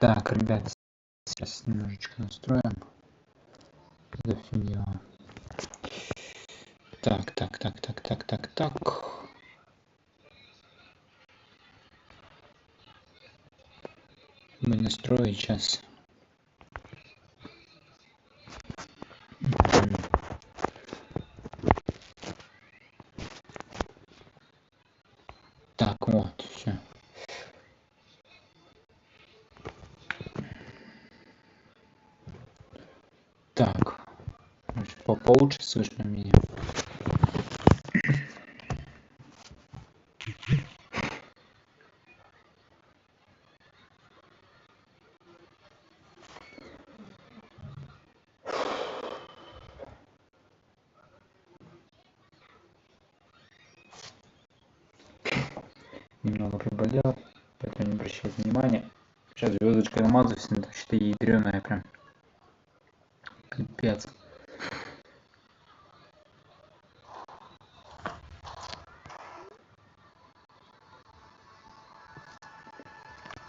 Так, ребят, сейчас немножечко настроим это все дело. Так. Мы настроим сейчас. Так, вот, все. Так, получше слышно меня. Немного приболел, поэтому не обращайте внимания. Сейчас звездочкой намазываюсь, но что-то ядреная прям. Капец.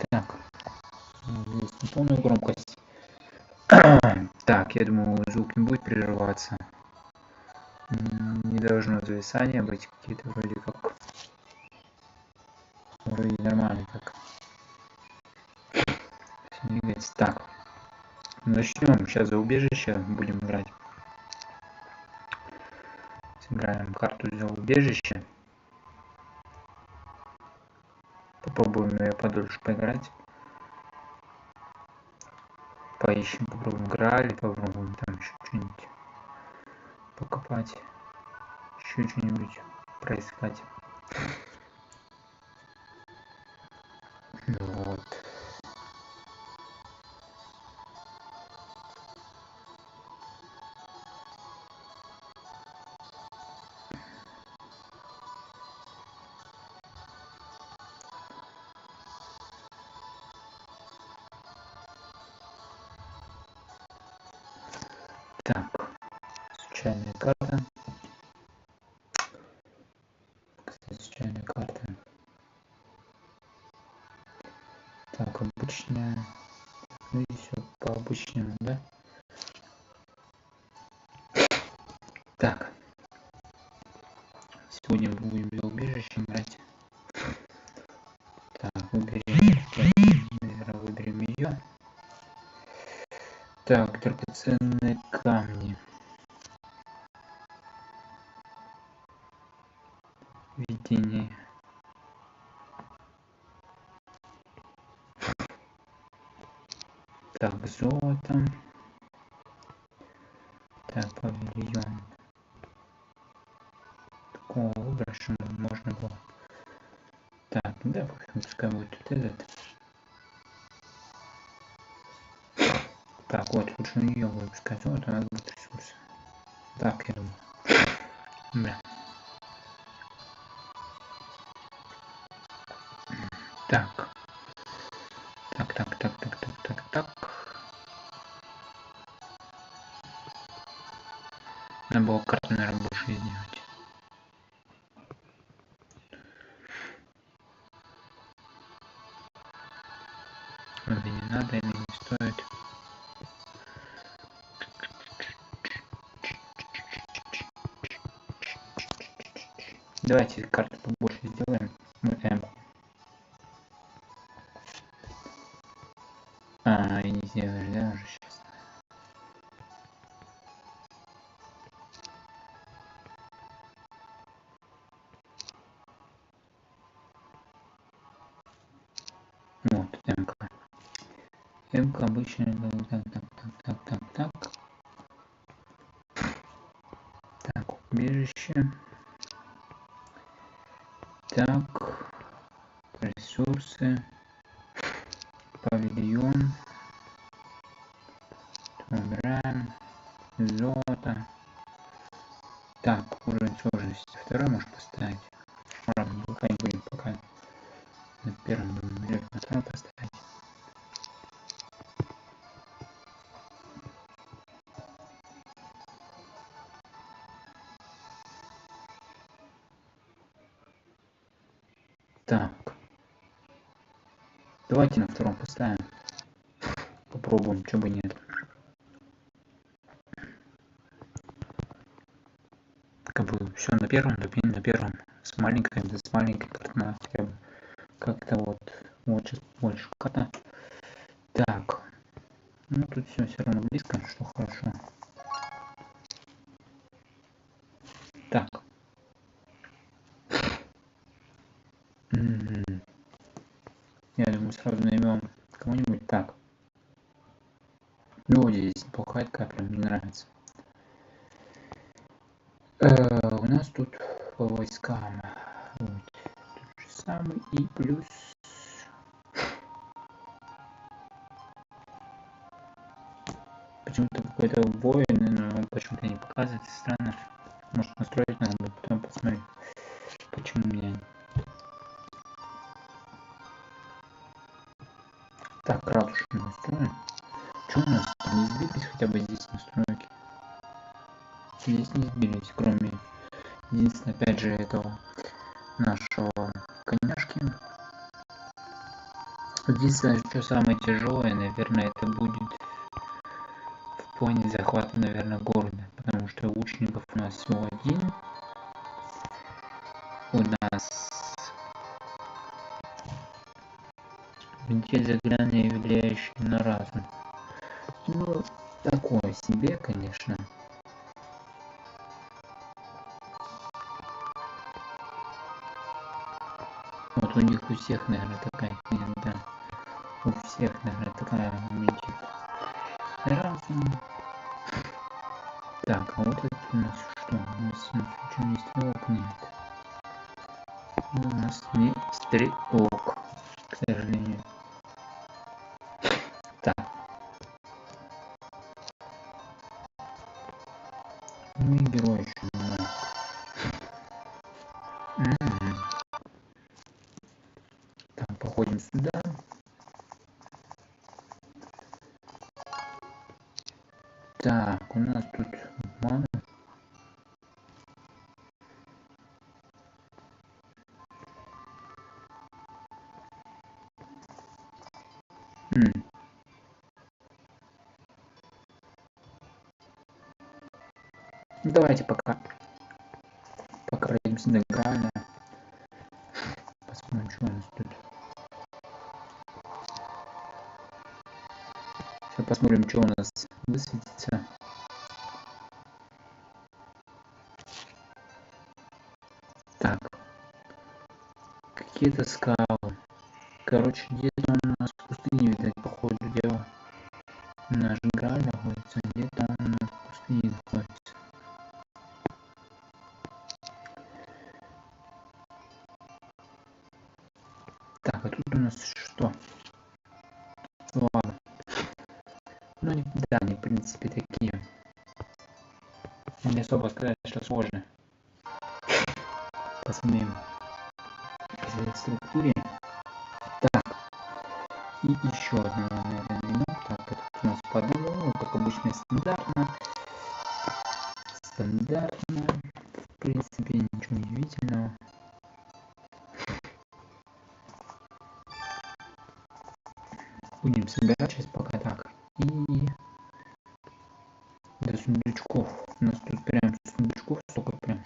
Так, здесь на полную громкость. Так, я думаю, звук не будет прерываться. Не должно зависания быть, какие-то вроде как. Вроде нормально так. Все двигается. Так, начнем. Сейчас за убежище будем играть. Сыграем карту за убежище. Попробуем ее подольше поиграть. Поищем, попробуем Грааль, попробуем там еще что-нибудь покопать. Еще что-нибудь проискать. Вот. Так, случайная карта. Кстати, случайная карта. Так, обычная. Ну и все по обычному, да? Так. Сегодня будем за убежище брать. Так, наверное, выберем ее. Так, драгоценные камни. Видение. Так, золото. Так, павильон. Такого выбора, что можно было. Так, да, пускай будет вот этот. Так, вот, лучше на нее выпускать. Вот, у нас будет ресурсы. Так, я думаю. Да. Так. Так. Надо было карту, наверное, больше сделать. Или не надо, или не стоит. Давайте карту побольше сделаем. Мы М. И не сделаешь, да, уже сейчас. Вот, МК. МК обычно. Так. Так, убежище. Так, ресурсы. Павильон. Убираем. Золото. Так, уровень сложности. Второй можешь поставить. Ладно, пока не будем, пока на первом будем берем, на втором поставить. Так. Давайте на втором поставим. попробуем, чего бы нет. Как бы все на первом, на первом, с маленькой картой, как-то вот сейчас больше карта. Так, ну тут все равно близко, что хорошо. Так. Я думаю, сразу наймем кого-нибудь. Так. Ну, вот здесь неплохая такая, прям мне нравится. У нас тут по войскам. Вот. Тот же самый и плюс. Почему-то какой-то воин, но почему-то не показывается. Странно. Может, настроить надо будет, потом посмотреть. Почему мне. Так, ратушу настроим. Что у нас не сбились хотя бы здесь настройки? Здесь не сбились, кроме единственное, опять же, этого нашего коняшки. Единственное, что самое тяжелое, наверное, это будет в плане захвата, наверное, города, потому что лучников у нас всего один. У нас те заклинания, влияющие на разум. Ну, такое себе, конечно. Вот у них у всех, наверное, такая, да. У всех, наверное, такая мультик. Разум. Так, а вот это у нас что? У нас ничего не стрелок нет. У нас не стрелок, к сожалению. Так. Ну и герой еще. Так, походим сюда. Так, у нас тут мана. Давайте пока пройдемся до Граля. Посмотрим, что у нас тут. Сейчас посмотрим, что у нас высветится. Так. Какие-то скалы. Короче, где-то он у нас в пустыне, видать, по ходу дела. Наш Грааль находится, где-то он у нас в пустыне находится. Так, а тут у нас что? Лава. Ну, да, они, в принципе, такие. Не особо сказать, что сложно. Посмотрим по структуре. Так. И еще одна, наверное, меню. Так, это у нас по одному, как обычно, стандартно. Стандартно. В принципе, ничего удивительного. Будем собирать сейчас пока так. И до сундучков. У нас тут прям сундучков столько прям.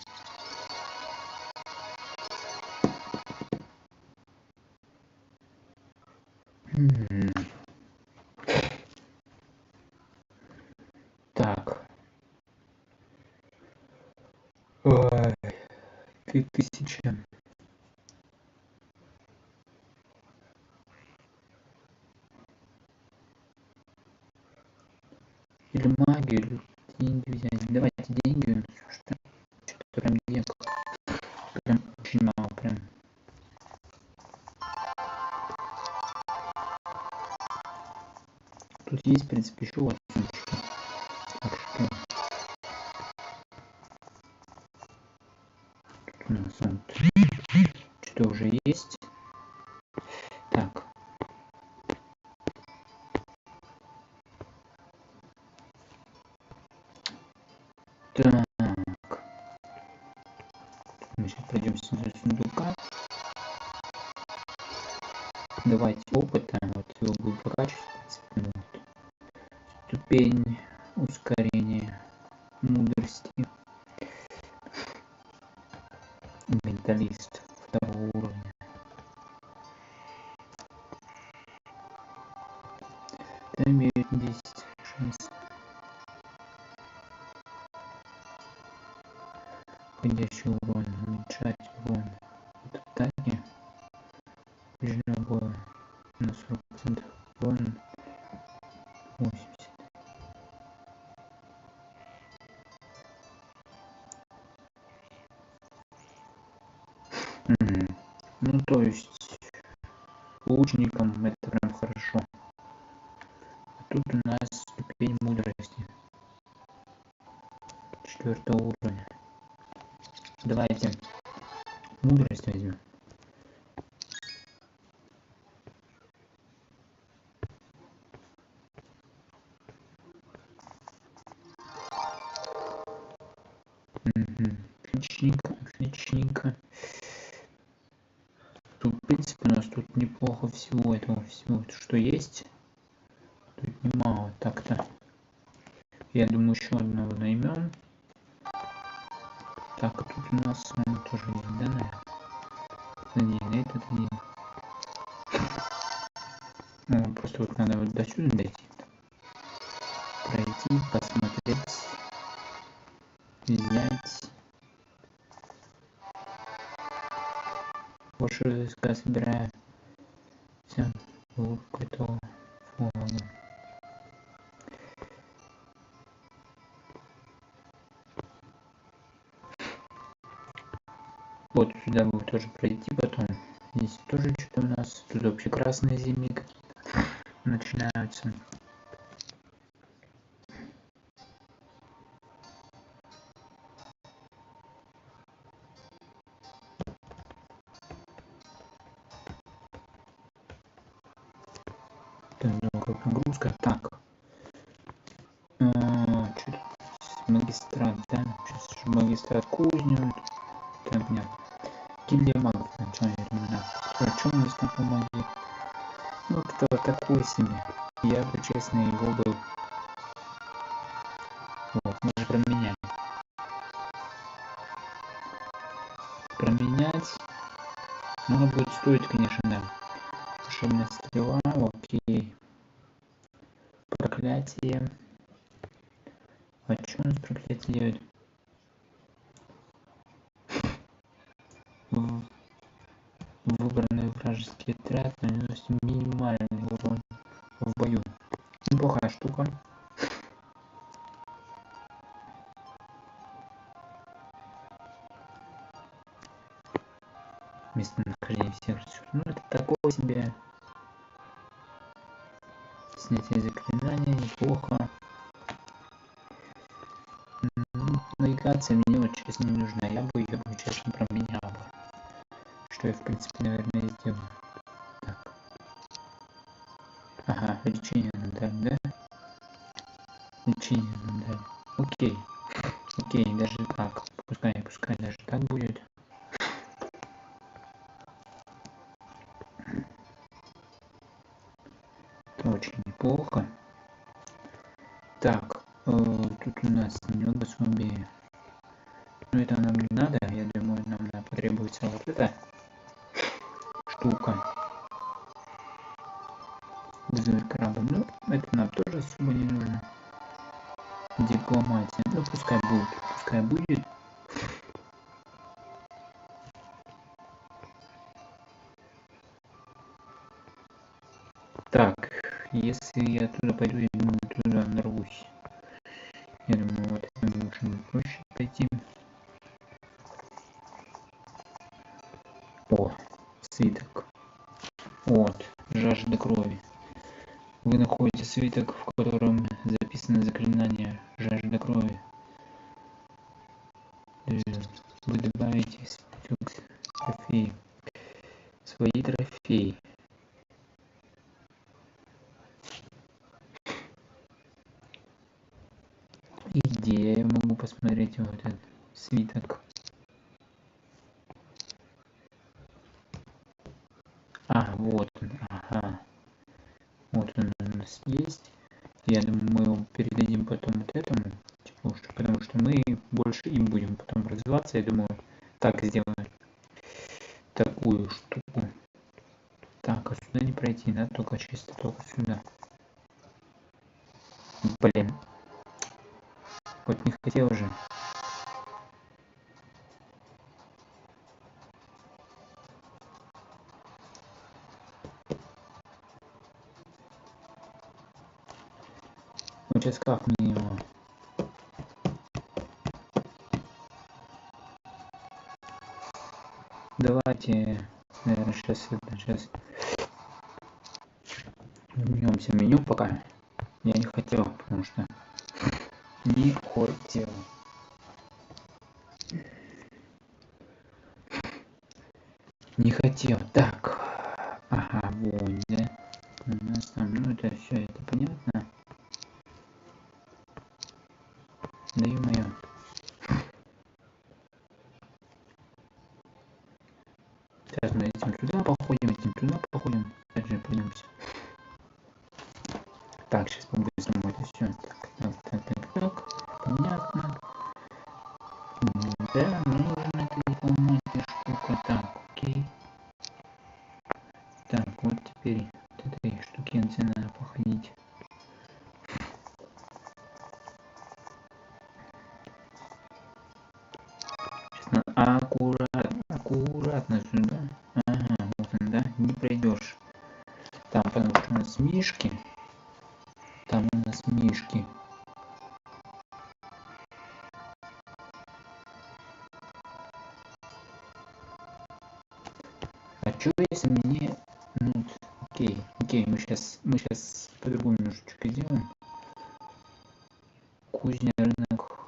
Так. Ой, 3000. Или магию, или деньги взять. Давайте деньги у нас что-то прям денег. Прям очень мало, прям. Тут есть, в принципе, еще вот сундучки. Так что тут у нас вот что уже есть. Так. Так. Мы сейчас пройдемся на сундука. Давайте опыта. Вот его будет прокачивать, в принципе. Вот. ступень ускорения мудрости. Менталист второго уровня. Это имеет 10 шансов. Входящий урон, уменьшать урон от атаки ближнего боя на 40%, урон 80. Ну то есть лучникам это прям хорошо. А тут у нас ступень мудрости 4 уровня. Давайте мудрость возьмем. Отличненько. Тут, в принципе, у нас тут неплохо всего этого, что есть. Тут немало так-то. Я думаю, еще одного наймем. Так, а тут у нас тоже есть, да, наверное? Один, этот один. Ну, просто вот надо вот до сюда дойти. Пройти, посмотреть. Взять. Больше войска собираю. Все, лук готов. Флага. Вот сюда будет тоже пройти потом. Здесь тоже что-то у нас. Тут вообще красные земли какие-то начинаются. Много нагрузка. Так. Что-то магистрат, да? Сейчас магистрат кузню. Так, нет. Гильдия магов сначала, я думаю, да. Что у нас там по магии? Ну, кто такой себе. Я бы, честно, его был. Вот, можно променять. Много будет стоить, конечно, да. Волшебная стрела, окей. Проклятие. А что у нас проклятие делает? Выбранный вражеский отряд наносит минимальный урон в бою. Неплохая штука. Местонахождение всех ресурсов. Ну, это такое себе. Снятие заклинания неплохо. Навигация мне вот честно не нужна. Я бы ее, честно, променял бы. Что я, в принципе, наверное, и сделаю. Так. Ага, лечение нам дали, да? Лечение нам дали. Окей. Окей, даже так. Пускай даже так будет. Это очень неплохо. Так, тут у нас немного зомби. Но это нам не надо. Я думаю, нам потребуется вот эта штука. Вызовет краба. Ну, это нам тоже особо не нужно. Дипломатия. Ну, пускай будет. Так, если я туда пойду, я думаю, туда нарвусь. Я думаю, вот это лучше проще пойти. О, свиток. Вот, жажда крови. Вы находите свиток, в котором записано заклинание жажда крови. Вы добавите трофеи. Свои трофеи. Идея, я могу посмотреть вот этот свиток. Вот он, ага. Вот он у нас есть. Я думаю, мы его передадим потом вот этому, типа, потому что мы больше им будем потом развиваться. Я думаю, так сделаем. Такую штуку. Так, а сюда не пройти, да? Только чисто, только сюда. Блин. Вот не хотел же. Вот сейчас как мне его... Давайте, наверное, сейчас вернемся в меню пока. Я не хотел, потому что не хотел. Не хотел. Так. Ага, вот, да. У нас там, ну это все, это понятно. Да ё-моё. Сейчас мы этим туда походим, этим туда походим. Дальше пойдемте. Так, сейчас по-быстрому это все. Так. Понятно. Да, нужно переполнять эта штука. Так, окей. Так, вот теперь вот этой штукенции надо походить. Сейчас надо аккуратно сюда. Ага, вот он, да, не пройдешь. Там, потому что у нас мишки. Там у нас мишки. А что если мне... Ну, окей, мы сейчас по-другому немножечко сделаем. Кузня, рынок.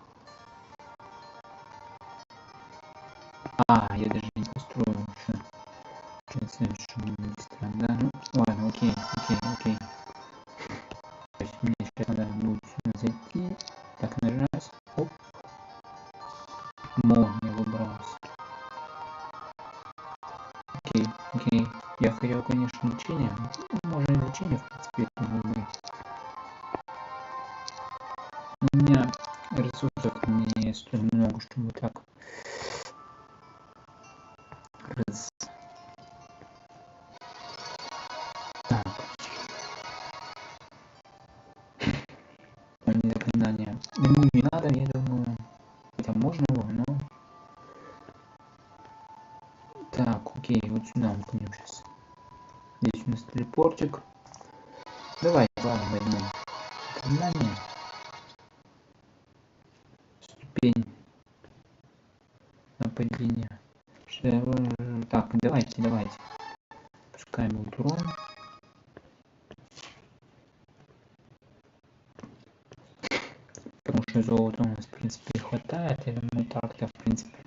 Я даже не построил еще. Что следующее быстро, да? Ну, ладно, окей. То есть мне сейчас надо будет сюда зайти. Так, нажать. Оп. Не выбрался. Окей. Я хотел, конечно, лечение. Можно и лечение, в принципе, выбрать. У меня ресурсов не столь много, чтобы так Так. Заклинание. Ему не надо, я думаю. Хотя можно его, но... Так, окей, вот сюда мы пойдем сейчас. Здесь у нас телепортик. Давай, ладно, возьмем. Заклинание. Ступень нападения. Так, давайте. Пускаем будет урон. Потому что золота у нас, в принципе, хватает. Я думаю, так-то, в принципе.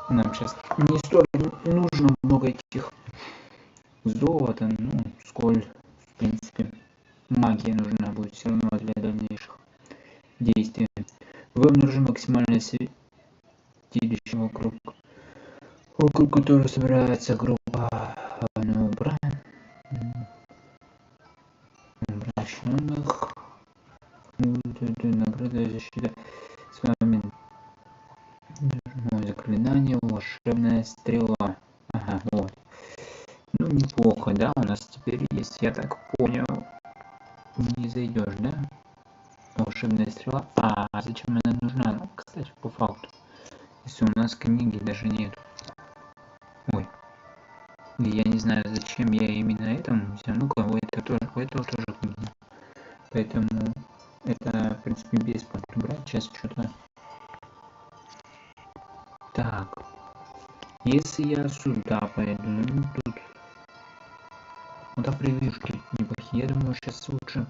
Нам сейчас не столь нужно много этих золота, ну, сколь, в принципе, магия нужна будет все равно для дальнейших действий. Вам нужно максимальное святилище вокруг которого собирается группа обращенных. Награда защита с вами. Заклинание, волшебная стрела. Ага, вот. Ну, неплохо, да, у нас теперь есть, я так понял. Не зайдешь, да? Волшебная стрела. Зачем она нужна? Кстати, по факту. Если у нас книги даже нет. Ой. Я не знаю, зачем я именно этому взял. Ну-ка, у этого тоже книги. Поэтому это, в принципе, бесплатно брать. Сейчас что-то... Так. Если я сюда пойду, ну тут... Вот так превьюшки неплохие. Я думаю, сейчас лучше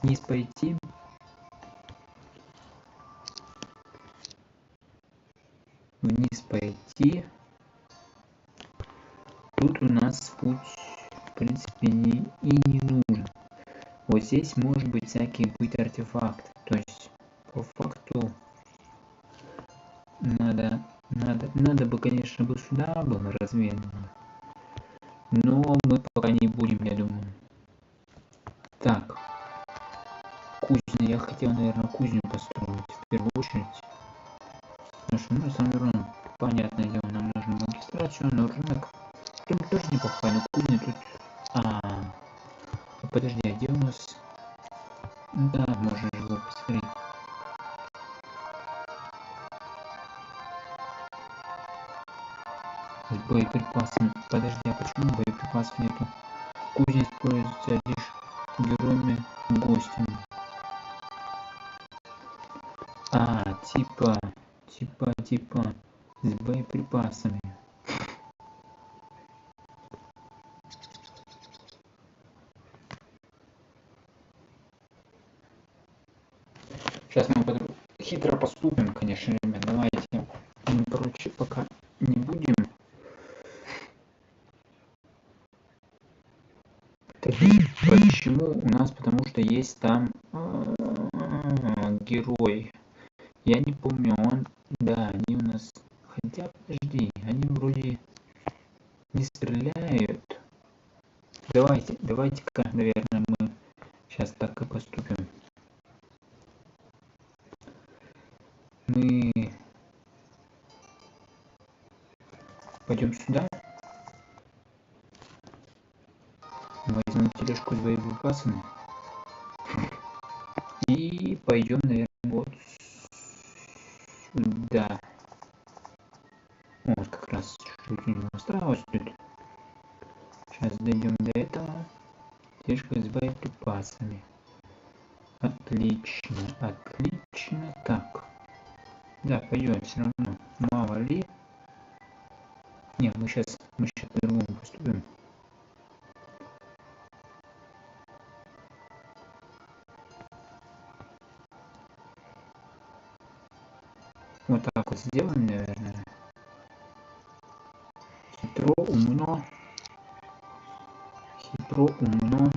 вниз пойти. Тут у нас путь, в принципе, не нужен. Вот здесь может быть всякие быть артефакты. То есть, по факту, надо бы, конечно, сюда было разведано. Но мы пока не будем, я думаю. хотел, наверное, кузню построить в первую очередь. Потому что, ну, самое равно, понятное дело, нам нужна магистрацию, но рынок тоже неплохой, но кузня тут... Подожди, а где у нас... Да, можно же было посмотреть. С боеприпасами. Подожди, а почему боеприпасов нету? Кузня используется лишь героями-гостями. Типа, с боеприпасами. Сейчас мы хитро поступим, конечно, ребят. Давайте мы, короче, пока не будем. Так, почему у нас? Потому что есть там герой. Я не помню, он... Да, они у нас... Хотя, подожди, они вроде не стреляют. Давайте-ка, наверное, мы сейчас так и поступим. Мы пойдем сюда. Возьмем тележку с боеприпасами. И пойдем, наверное, вот сюда. Вот как раз чуть-чуть у него осталось тут. Сейчас дойдем до этого. Тележка с боеприпасами. Отлично, отлично. Так. Да, пойдем, все равно. Мало ли. Не, мы сейчас по-другому поступим. Вот так вот сделаем, наверное. Хитро, умно. Хитро, умно.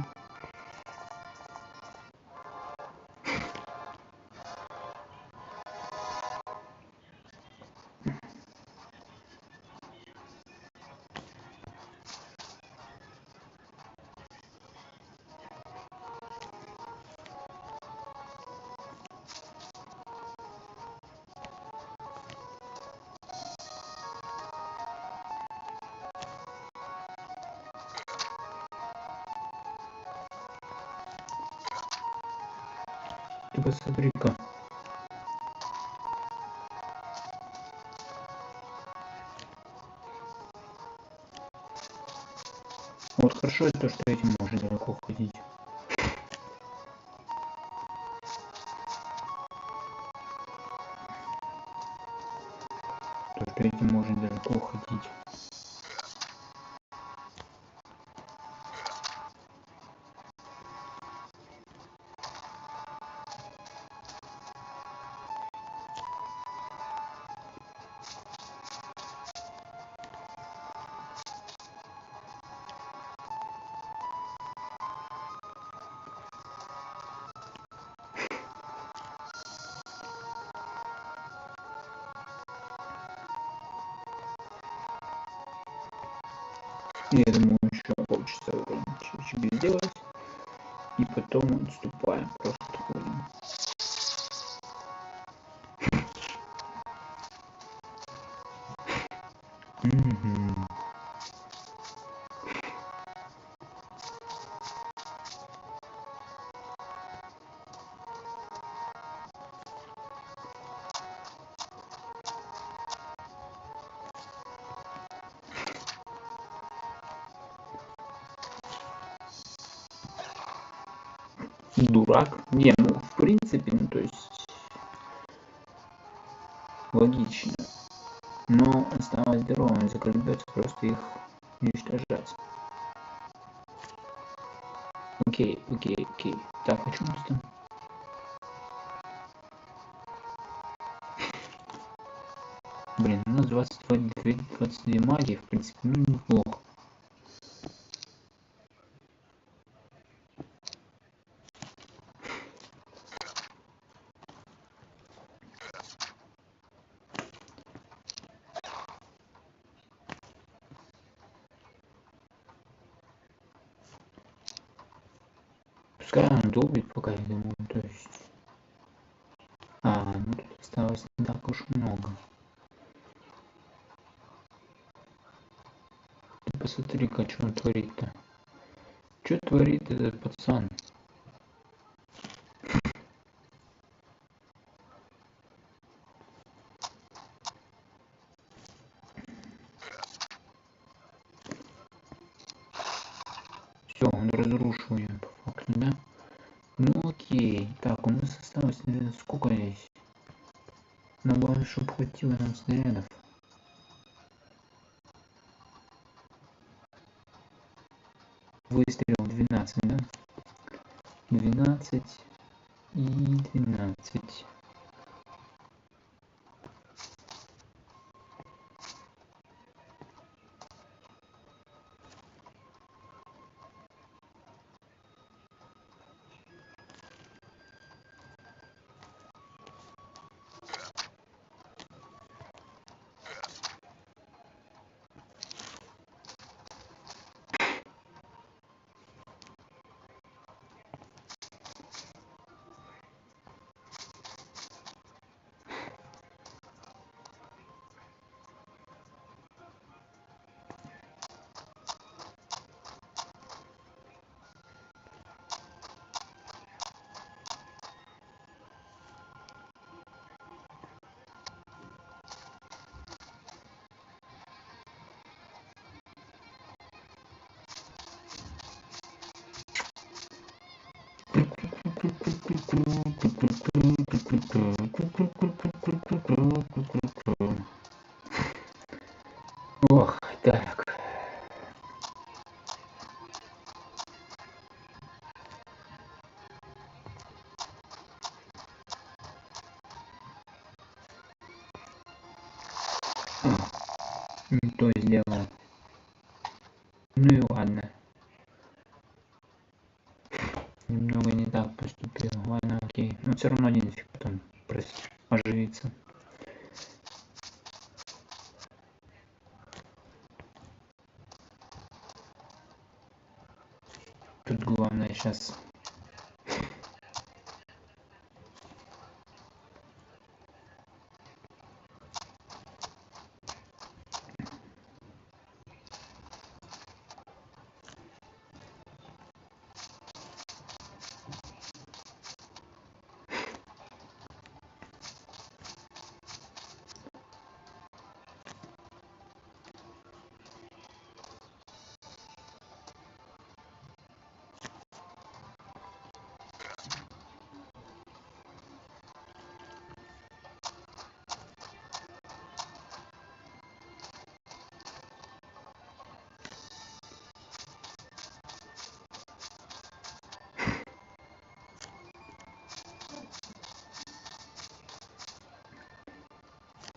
Ты посмотри-ка. Вот хорошо то, что этим можно далеко ходить. То, что этим можно далеко ходить. Я думаю, еще полчаса чуть-чуть сделать. И потом отступаем. Просто ходим. Угу. Дурак. Не, ну в принципе, ну то есть логично. Но осталось здоровым, придется просто их уничтожать. Окей. Так, а что у нас там? Блин, у нас 22 магии, в принципе, ну неплохо. Пускай он долбит, пока я думаю, то есть так уж много. Ты посмотри-ка, что он творит-то. Что творит этот пацан? Все, он разрушил ее по факту, да? Ну окей. Так, у нас осталось, наверное, сколько здесь? Но главное, чтобы хватило нам снарядов. Выстрел 12, да? 12 и 12. Ох, так. Не то сделал. Ну и ладно. Немного не так поступил. Ладно, окей. Но все равно нефиг потом оживиться. Тут главное сейчас.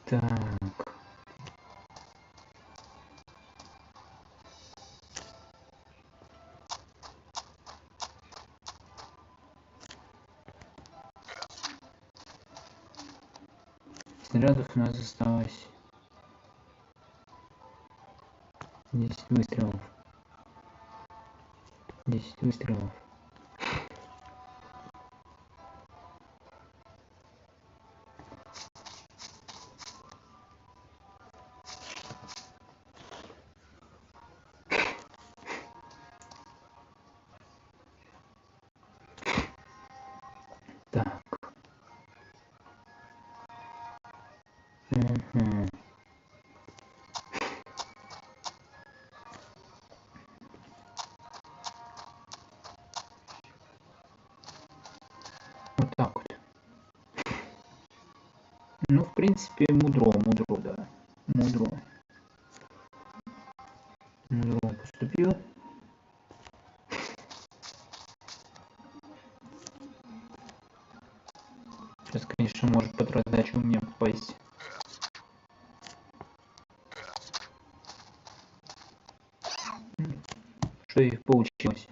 Так. Снарядов у нас осталось 10 выстрелов. 10 выстрелов. Так. Угу. Вот так вот. Ну, в принципе, мудро, да. Мудро поступил. Сейчас, конечно, может под раздачу у меня попасть. Что и получилось.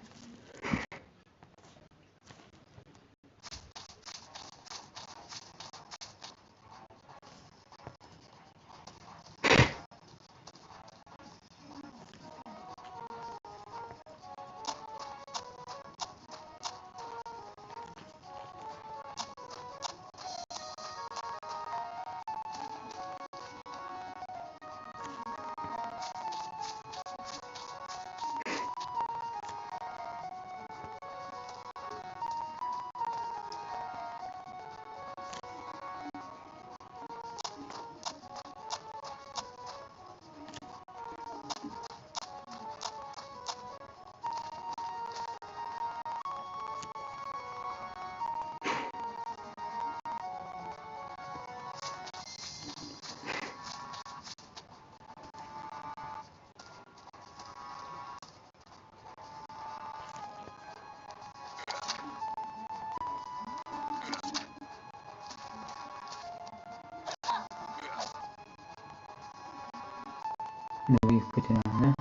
Двоих потерял, да?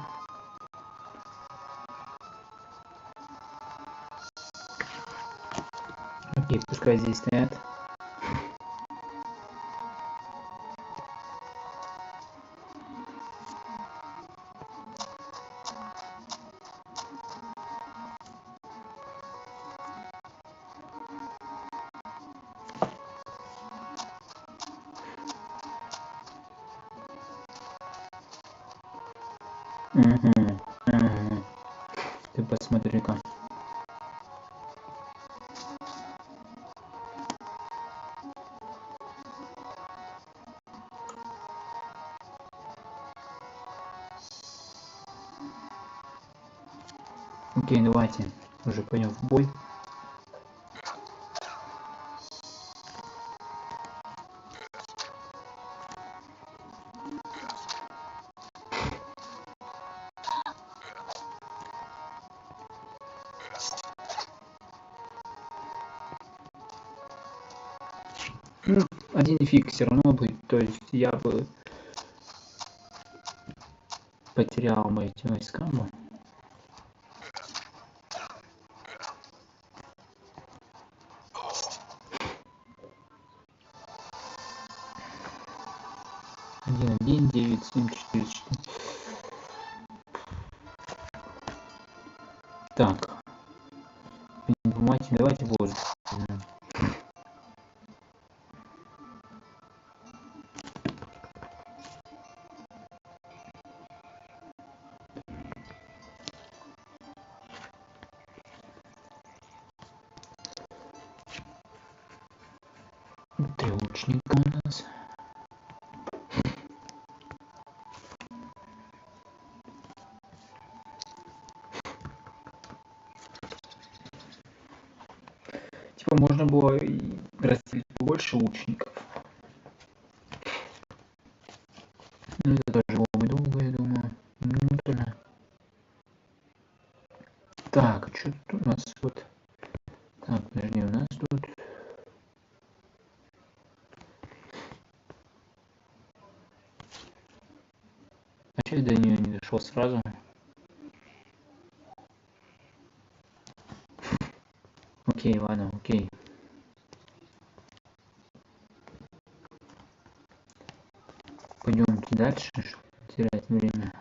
Окей, пускай здесь стоят. Угу, угу. Ты посмотри-ка. Окей, давайте уже пойдем в бой. Ну, один фиг все равно будет, то есть я бы потерял бы эти войска бы. Один, один, 9, 7, 4, 4. Так. Информатик, давайте воздух. Три лучника у нас. Типа можно было и расстелить побольше лучников. Ну это тоже было бы долго, я думаю. Ну да. Так, что тут у нас вот. Так, подожди, у нас тут. А что я до нее не дошел сразу? Окей, ладно, окей. Пойдемте дальше, чтобы терять время.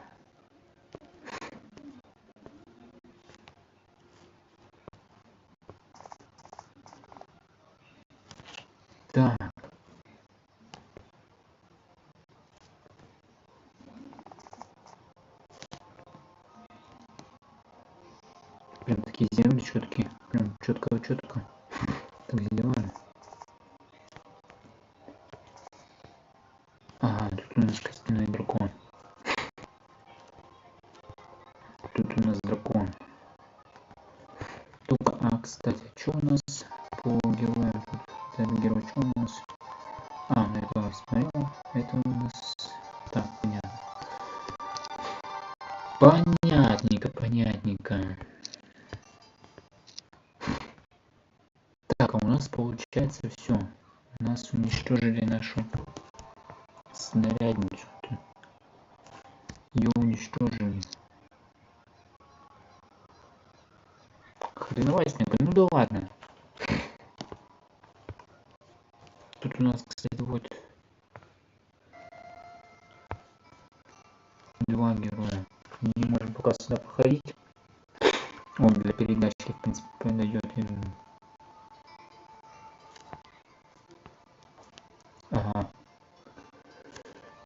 Так. Прям такие земли четкие. Прям четко. Так сделали. Ага, тут у нас костяной дракон. Тут у нас дракон. Только, кстати, что у нас по героям? Это герой, что у нас? На этого я смотрел. Это у нас... Так, понятно. Понятненько. Так, а у нас получается все. У нас уничтожили нашу снарядницу. Ее уничтожили. Хреновасненько, ну да ладно. Тут у нас, кстати, вот два героя. Не можем пока сюда проходить. Он для передачи, в принципе, подойдет. Ага.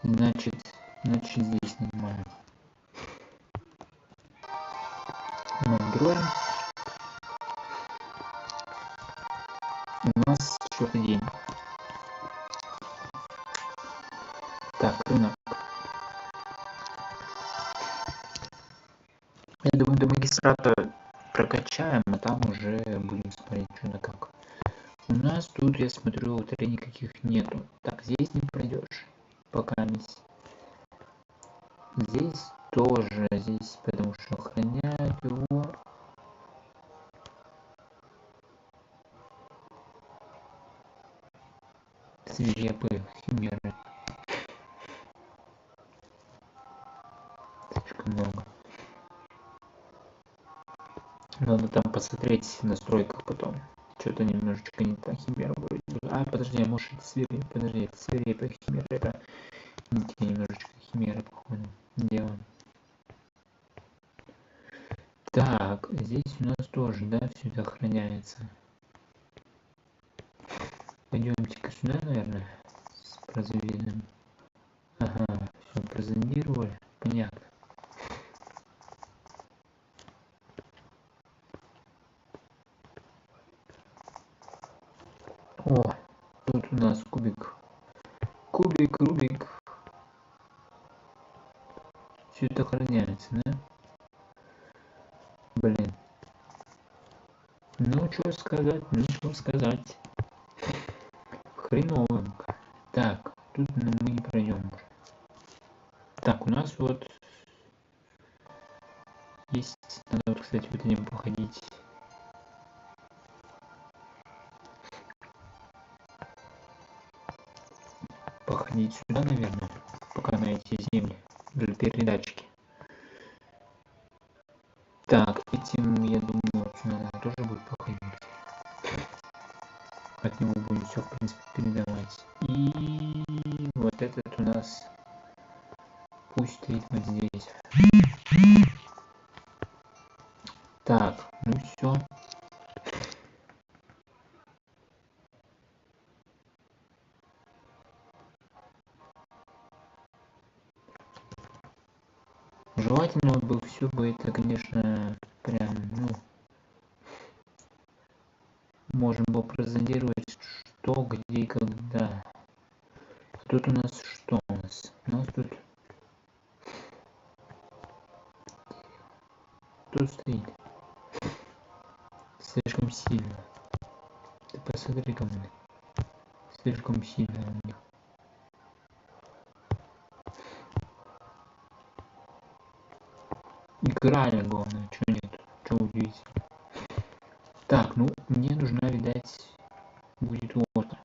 Значит здесь нормально. Новый герой. У нас четвертый день. Так, рынок. Я думаю, до магистрата прокачаем, а там уже будем смотреть, что да как. У нас тут, я смотрю, лотерей никаких нету. Так, здесь не пройдешь. Пока здесь. Здесь тоже, здесь, потому что охраняют его. Свирепые химеры. Надо там посмотреть в настройках потом. Что-то немножечко не так химера вроде бы. А, подожди, а может это свирепый? Подожди, это свирепая химера, это не те немножечко химеры, походу, делаем. Так, здесь у нас тоже, да, все это охраняется. Пойдемте-ка сюда, наверное, с прозовидом. Ага, все, прозондировали, понятно. О, тут у нас кубик. Кубик, Рубик. Все это охраняется, да? Блин. Ну, что сказать, ну, что сказать. Хреновенько. Так, тут мы не пройдем уже. Так, у нас вот есть, надо вот, кстати, вот этим походить. Походить сюда, наверное, пока на эти земли для передатчики. Так, этим, я думаю, сюда тоже будет походить. От него будем все, в принципе, передавать. И вот этот у нас пусть стоит вот здесь. Так, ну все. Желательно вот бы все бы это, конечно, прям, ну, можем было прозондировать, что, где и когда. Тут у нас что у нас? У нас тут стоит слишком сильно. Ты посмотри ко мне. Слишком сильно у них. Играли, главное, что нет, что удивительно. Так, ну мне нужна, видать, будет лодка.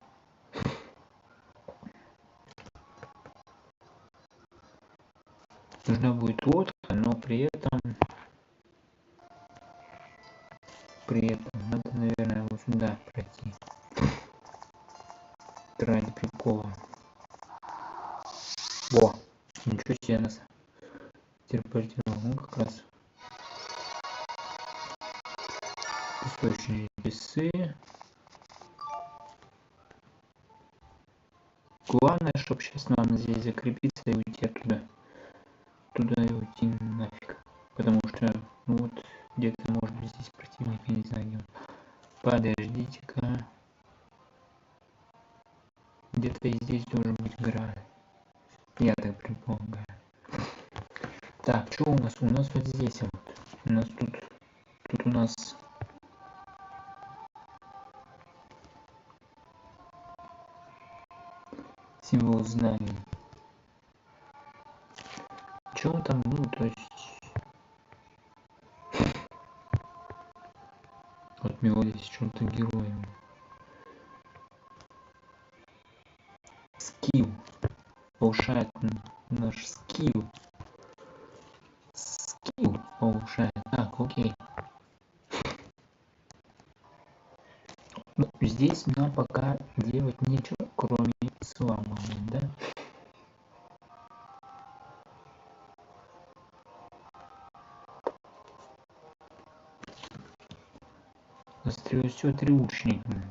Нужна будет лодка, но при этом надо, наверное, вот сюда пройти. Ради прикола. Во, ничего себе нас телепортировал. Ну как раз источные весы. Главное, чтобы сейчас нам здесь закрепиться и уйти оттуда. Туда и уйти нафиг. Потому что, ну вот, где-то может быть здесь противник, я не знаю где он. Подождите-ка. Где-то и здесь должен быть град. Я так предполагаю. Так, что у нас? У нас вот здесь вот. У нас тут у нас символ знаний. Что там, ну, то есть от мелодии с чем-то героем. Скилл. Повышает наш скилл. Скилл повышает. Так, окей. Ну, здесь нам пока делать нечего, кроме слама, да? Все триушником.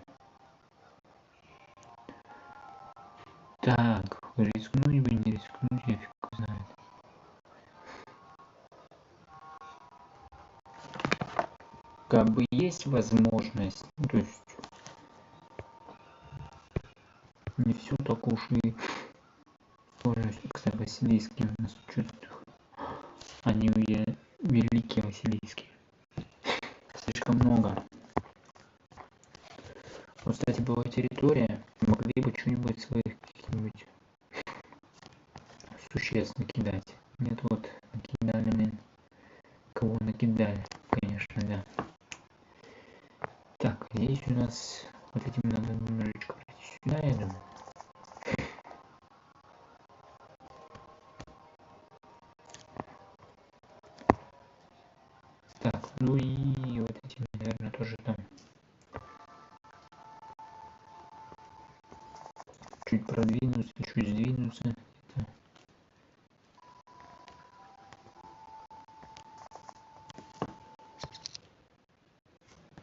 Так, рискнуть бы, не рискнуть, я фиг знает. Как бы есть возможность, то есть не все так уж и сложно. Кстати, Василийский у нас чувствует. Они великие Василийские. Слишком много. Вот, кстати, была территория, могли бы что-нибудь своих каких-нибудь существ накидать. Нет, вот, накидали, блин. Кого накидали, конечно, да. Так, здесь у нас вот этим надо немножечко пройти сюда, я думаю. Так, ну и вот тоже там чуть продвинуться, чуть сдвинуться.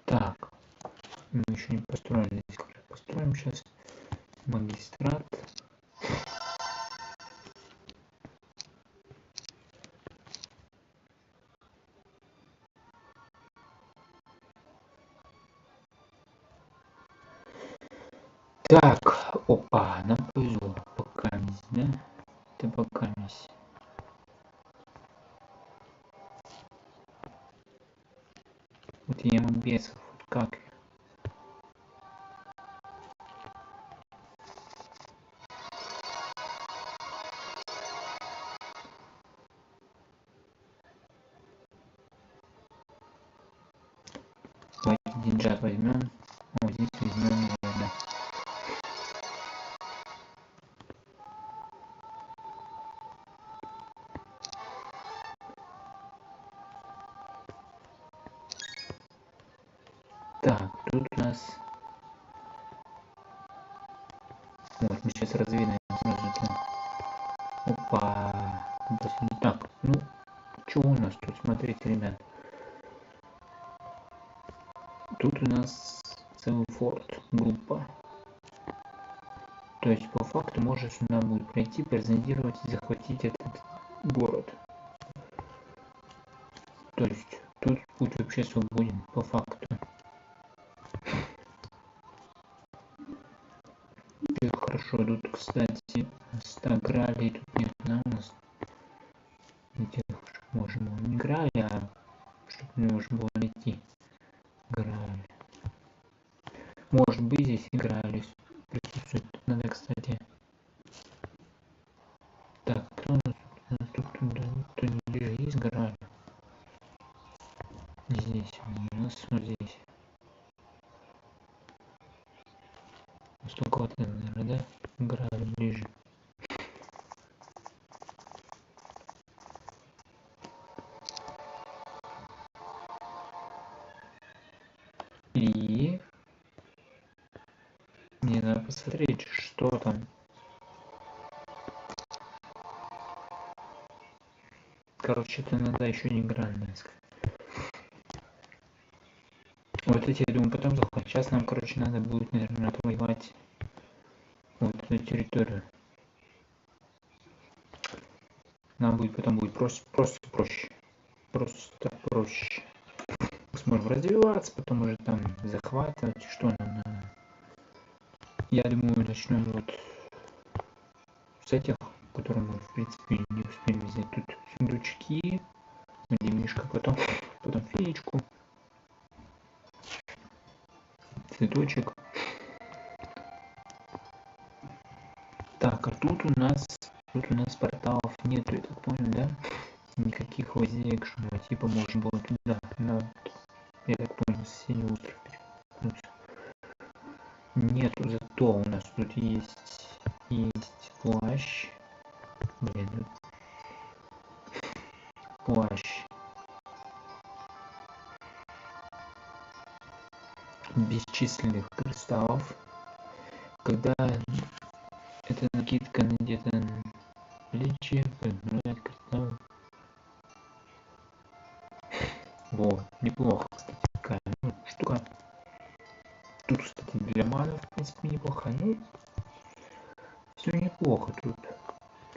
Так, мы еще не построили здесь, построим сейчас магистрат. Так, опа, нам повезло, пока мисс, да? Это пока мисс. Вот я бесов, вот как. Давайте деньжат возьмем. Вот здесь возьмем, наверное. Так, тут у нас... Вот, мы сейчас разведаем сразу там. Опа. Так, ну, что у нас тут? Смотрите, ребят. Тут у нас целый форт, группа. То есть, по факту, можно сюда будет пройти, презентировать и захватить этот город. То есть, тут путь вообще свободен, по факту. И хорошо, тут, кстати, 100 гралей тут нет, да, у нас. Где можем не грали, а чтобы не можно было найти грали. Может быть, здесь играли. Присутствует. Надо, кстати. Так, кто у нас тут? У нас тут ниже есть грали. Здесь. У нас вот здесь. Столько вот, наверное, да? Грали ближе. И мне надо посмотреть, что там. Короче, это иногда еще не гральная. Вот эти, я думаю, потом захватим. Сейчас нам, короче, надо будет, наверное, отвоевать вот эту территорию. Нам будет потом будет просто проще. Просто проще. Мы сможем развиваться, потом уже там захватывать, что нам надо. Я думаю, начнем вот с этих, которые мы, в принципе, не успели взять. Тут сундучки, где мишка, потом феечку, цветочек. Так, а тут у нас порталов нету, я так понял, да? Никаких лазеек, что типа можно было туда, на, я так понял, соседний остров перекинуться. Нету, зато у нас тут есть плащ. Блин, плащ бесчисленных кристаллов. Когда эта накидка надета на плечи, подбирает кристаллы. Вот, неплохо, кстати, такая штука. Тут, кстати, для манов, в принципе, неплохо. Ну, все неплохо тут.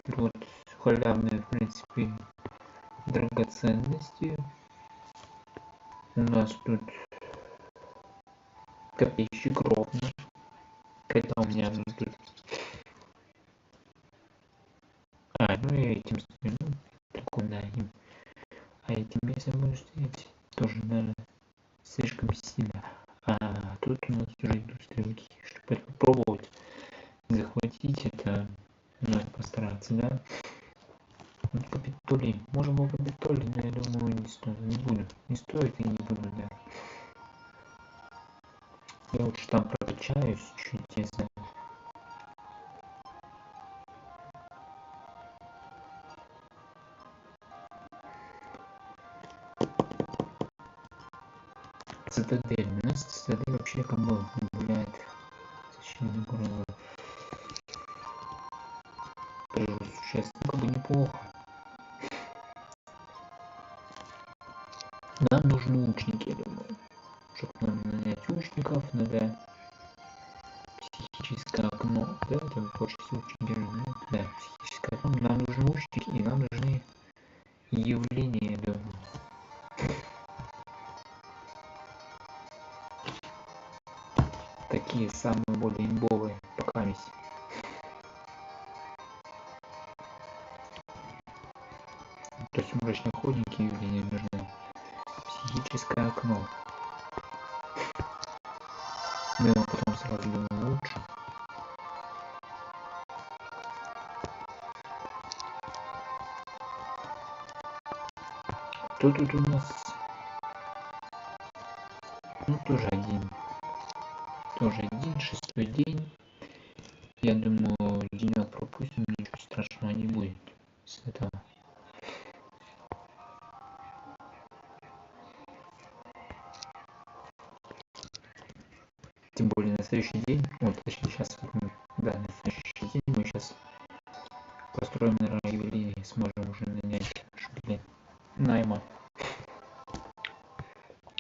Тут вот халявные, в принципе, драгоценности. У нас тут копейщик ровно. Когда у меня тут... ну и этим, ну, прикольно им. А этим если буду стоять, тоже, наверное, слишком сильно. А тут у нас уже идут стрелки. Чтобы это попробовать захватить, это надо постараться, да? Вот Капитолий. Можно было Капитолий, но я думаю, не стоит. Не буду. Не стоит и не буду, да. Я лучше там прокачаюсь чуть, если... Цитадель. У нас цитадель вообще как бы гуляет. Защитный город. Сейчас как бы неплохо. Нам нужны лучники, я думаю. Чтобы нам нанять лучников, надо психическое окно. Да, это творческий лучники, да, психическое окно. Нам нужны лучники и нам нужны явления, я думаю. Такие самые более имбовые пока есть. То есть мрачные охотники явления нужны. Психическое окно. Мы его потом сразу думаем лучше. Кто тут у нас? Ну, тоже один, 6-й день. Я думаю, денек пропустим, ничего страшного не будет с этого. Тем более на следующий день, вот точнее сейчас, да, на следующий день мы сейчас построим, наверное, ювелиры и сможем уже нанять шпили найма.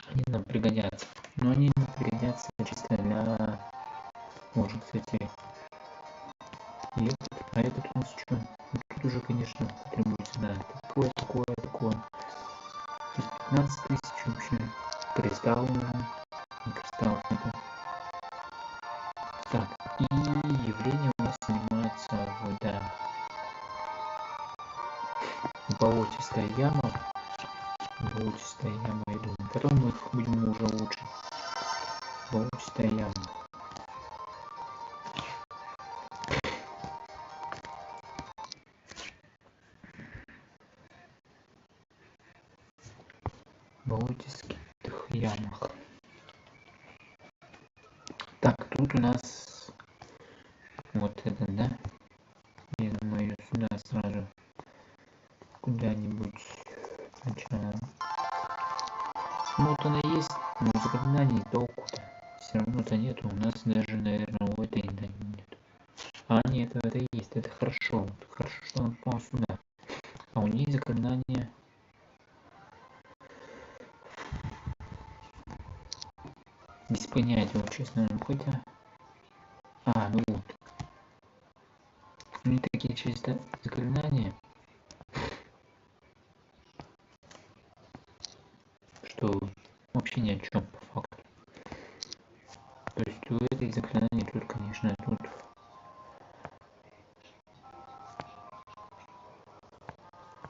Они нам пригодятся. Но они нам пригодятся чисто для... Может, кстати, и этот, а этот у нас что? Тут уже, конечно, потребуется, да, такое. 15 тысяч вообще. Кристалл нужно. Кристаллов нету. Так, и явление у нас занимается вода. Болотистая яма. Болотистая яма, я думаю. Потом мы их будем уже улучшить. Болотистая яма. Болотистых ямах. Так, тут у нас вот это, да? Я думаю, ее сюда сразу куда-нибудь сначала. Ну вот она есть, но заклинаний толку-то все равно-то нету. У нас даже, наверное, у этой нет. А нет, это есть, это хорошо. Хорошо, что он попал сюда. А у нее заклинание. Без понятия, вот честно, хотя. А, ну вот. Ну такие чисто заклинания, что вообще ни о чем по факту. То есть у этой заклинания тут, конечно, тут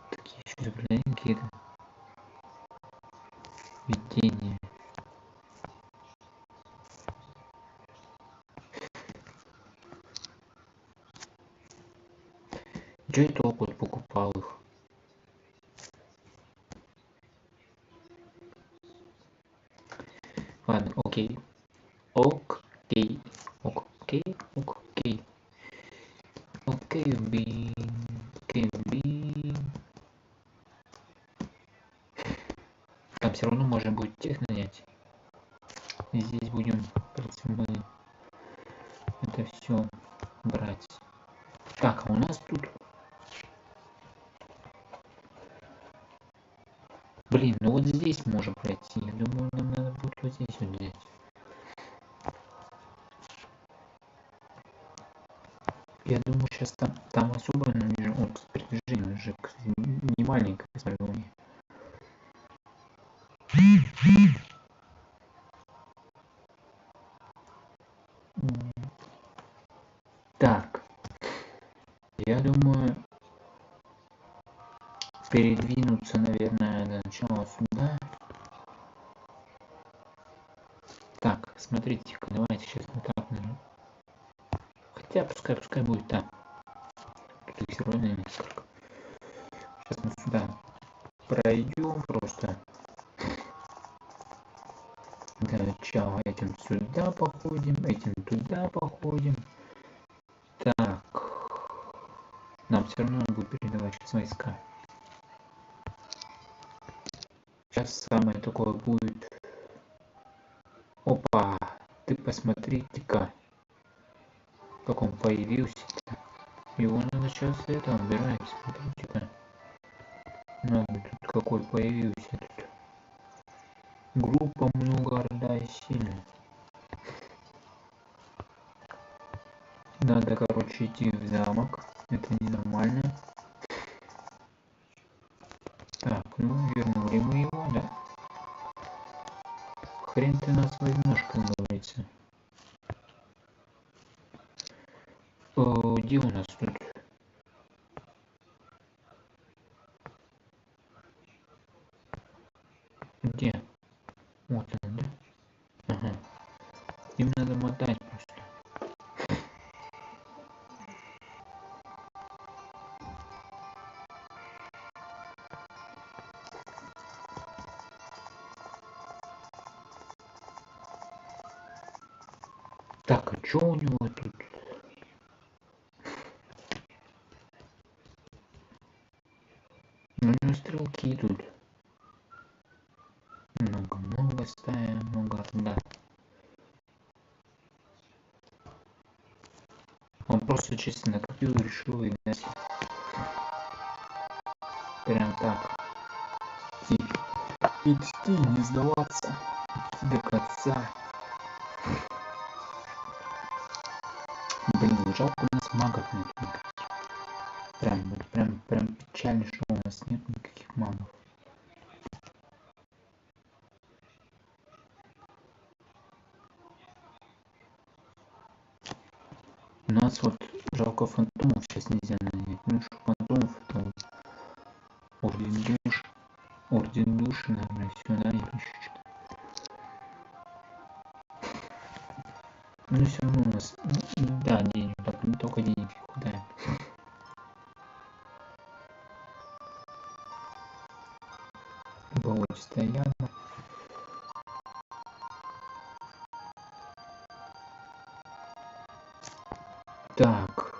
такие еще заклинания какие-то. Видение. Чё я толку покупал их? Ладно, окей. Окей. Окей, би. Там все равно можно будет тех нанять. И здесь будем, в принципе, мы это все брать. Так, а у нас тут... Блин, ну вот здесь можем пройти. Я думаю, нам надо будет вот здесь вот взять. Я думаю, сейчас там особо вот передвижение уже не маленькое, смотрю. Так, я думаю, передвинуться, наверное, для начала сюда. Так, смотрите-ка, давайте сейчас вот так, наверное. Хотя пускай будет так. Тут их все равно несколько. Сейчас мы сюда пройдем просто. Для начала этим сюда походим, этим туда походим. Так, нам все равно будет передавать сейчас войска. Сейчас самое такое будет Опа, ты посмотрите-ка, как он появился-то. Его надо сейчас это убирать, смотрите-ка. Надо тут какой появился тут. Группа много орда сильная. Надо, короче, идти в замок. Это ненормально. Так, ну вернули мы его, да. Хрен ты нас возьмешь, как говорится. Где у нас тут? Где? Вот он, да? Ага. Им надо мотать просто. Так, а чё у него тут? У него стрелки идут. Много стая, много орда. Он просто чисто накопил и решил играть. Прям так. Идти, не сдаваться. Идти до конца. Блин, жалко у нас магов нет. Прям печально, что у нас нет никаких магов. У нас вот жалко фантомов сейчас нельзя нанять. Ну что фантомов это вот орден души, наверное, сюда и еще что-то. Ну все равно у нас, да, денег, так, не только денег хватает. Болотистая яма. Так.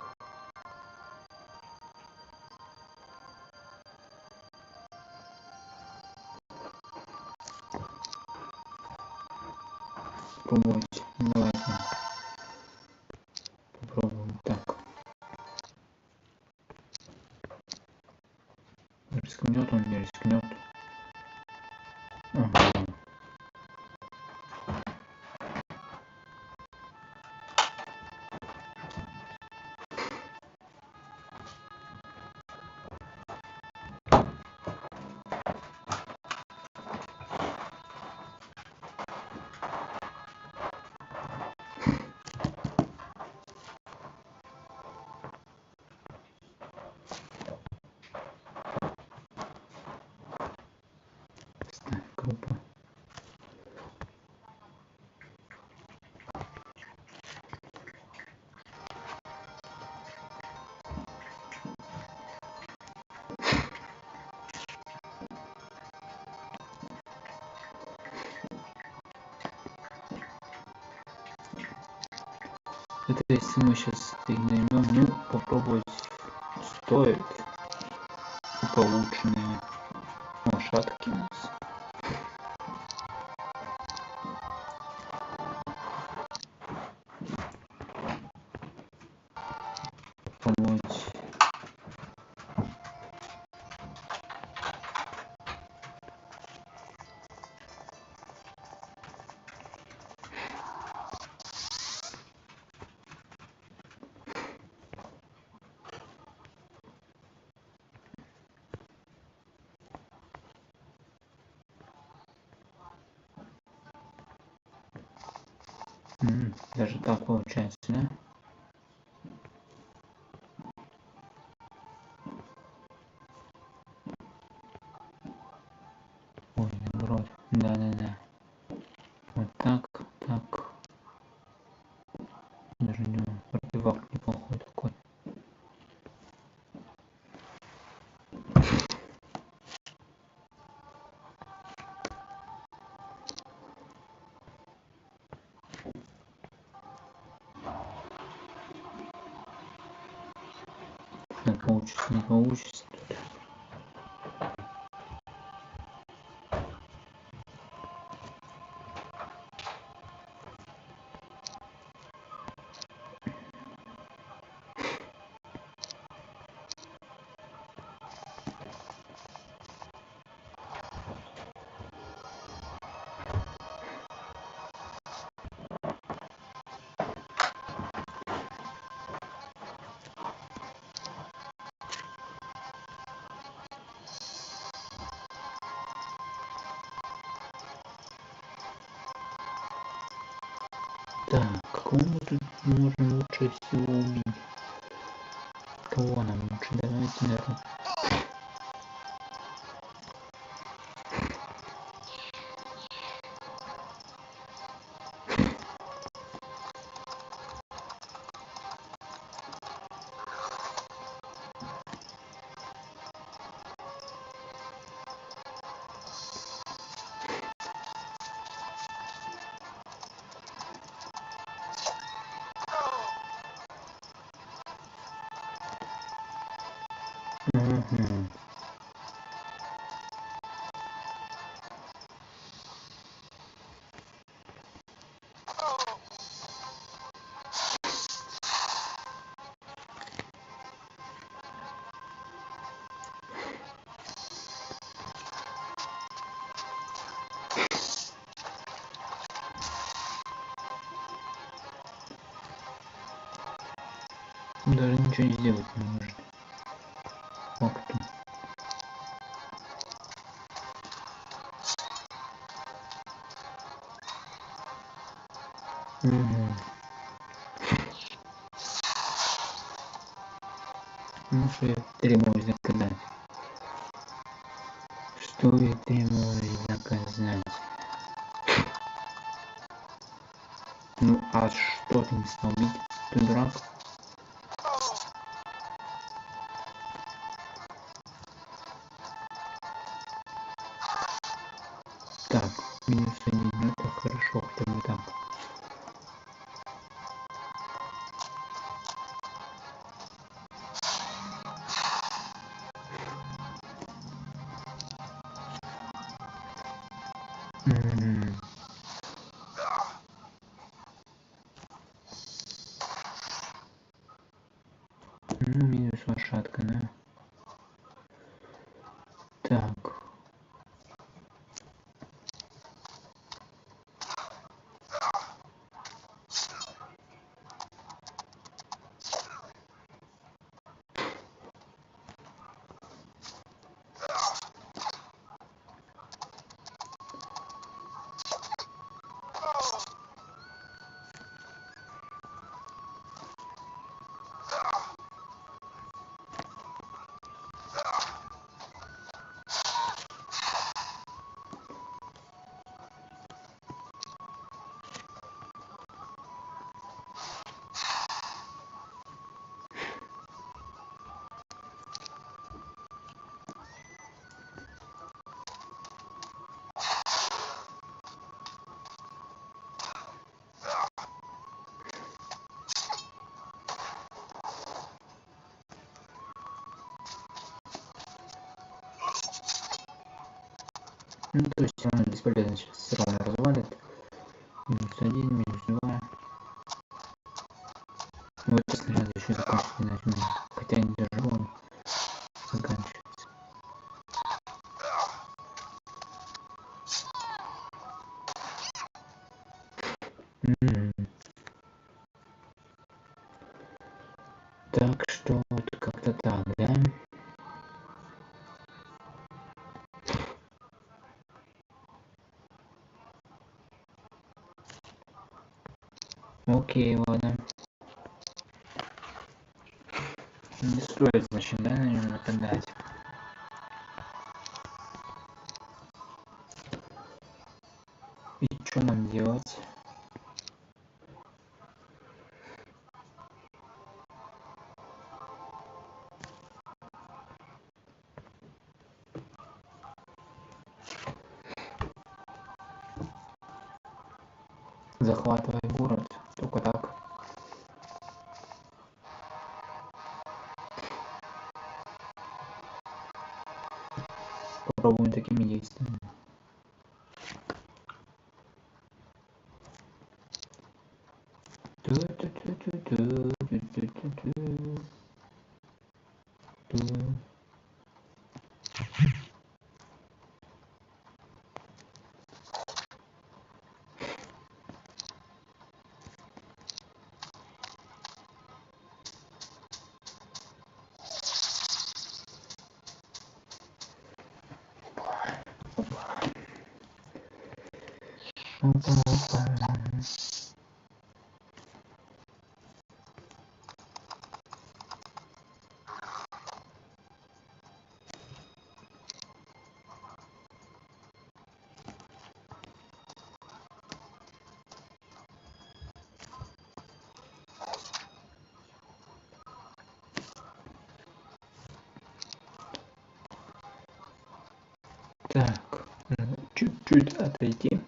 Пробовать. Давайте. Попробуем так. Рискнет он, не рискнет. Ага. Ставь группу. Это если мы сейчас их наймем, ну попробовать стоит. Полученные лошадки у нас. Помочь. Даже так получается, да? Ой, наоборот. Да. Вот так, так. Даже не артефакт неплохой такой. Получится, не получится. Так, кого мы тут можем лучше всего убить? Кого нам лучше? Давайте, наверное. Угу. Даже ничего не сделать не может. Факту. Угу. Ну что я требовалось заказать? Что я требовалось заказать? Ну а что ты не стал бить? Ты дурак? Так, -1, ну это хорошо, хотя бы так. Ну, минус лошадка, да? Так. Ну, то есть он бесполезно сейчас все равно развалит. -1, -2. Ну, это снаряд еще закончить не нажмем. Хотя не держу, он заканчивается. Так что вот как-то так, да? Окей, ладно. Не стоит, значит, да, на него нападать. И что нам делать? Захватывай город, только так. Попробуем такими действиями. Опа, опа. чуть-чуть отойти.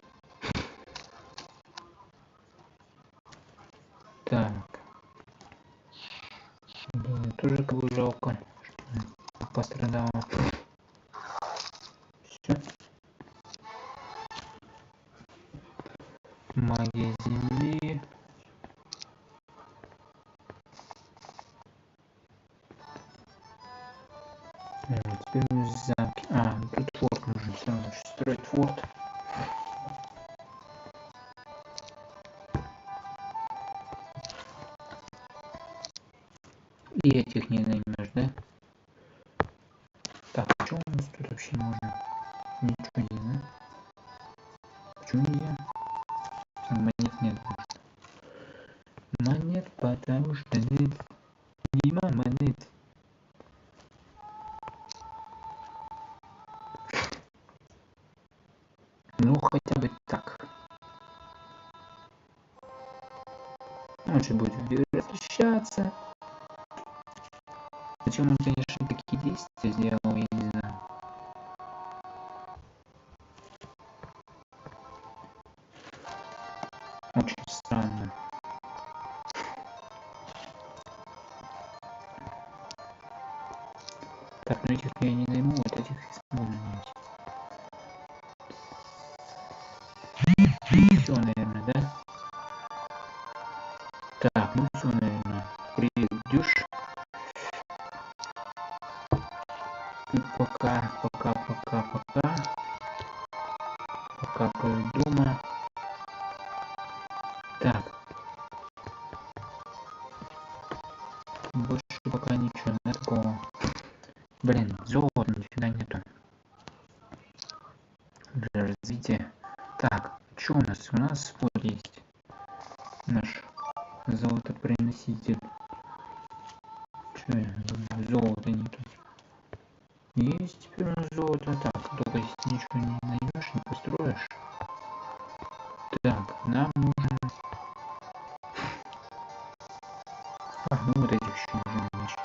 Так. Блин, тоже как бы жалко, что пострадала. Все. Магия земли. Теперь мы замки. Тут форт нужно сразу строить форт. И этих не наймешь, да? Так, что у нас тут вообще можно? Ничего не, да? Почему нельзя? Монет нет. Монет, потому что нет. Нема монет. Ну, хотя бы так. Он же будет возвращаться. Зачем он, конечно, такие действия сделал, я не знаю. Очень странно. Так, ну этих я не найму, вот этих можно нанять. Все, наверное, да? Так, ну все, наверное. Придешь. И пока. Пока дома. Так. Больше пока ничего, не такого. Блин, золота нифига нету. Для развития. Так, что у нас? У нас вот есть наш золотоприноситель. Что я думаю, золота нету. Есть теперь у нас золото. Так, только здесь ничего не найдешь, не построишь. Так, нам нужен... ну вот этих еще нужно начать.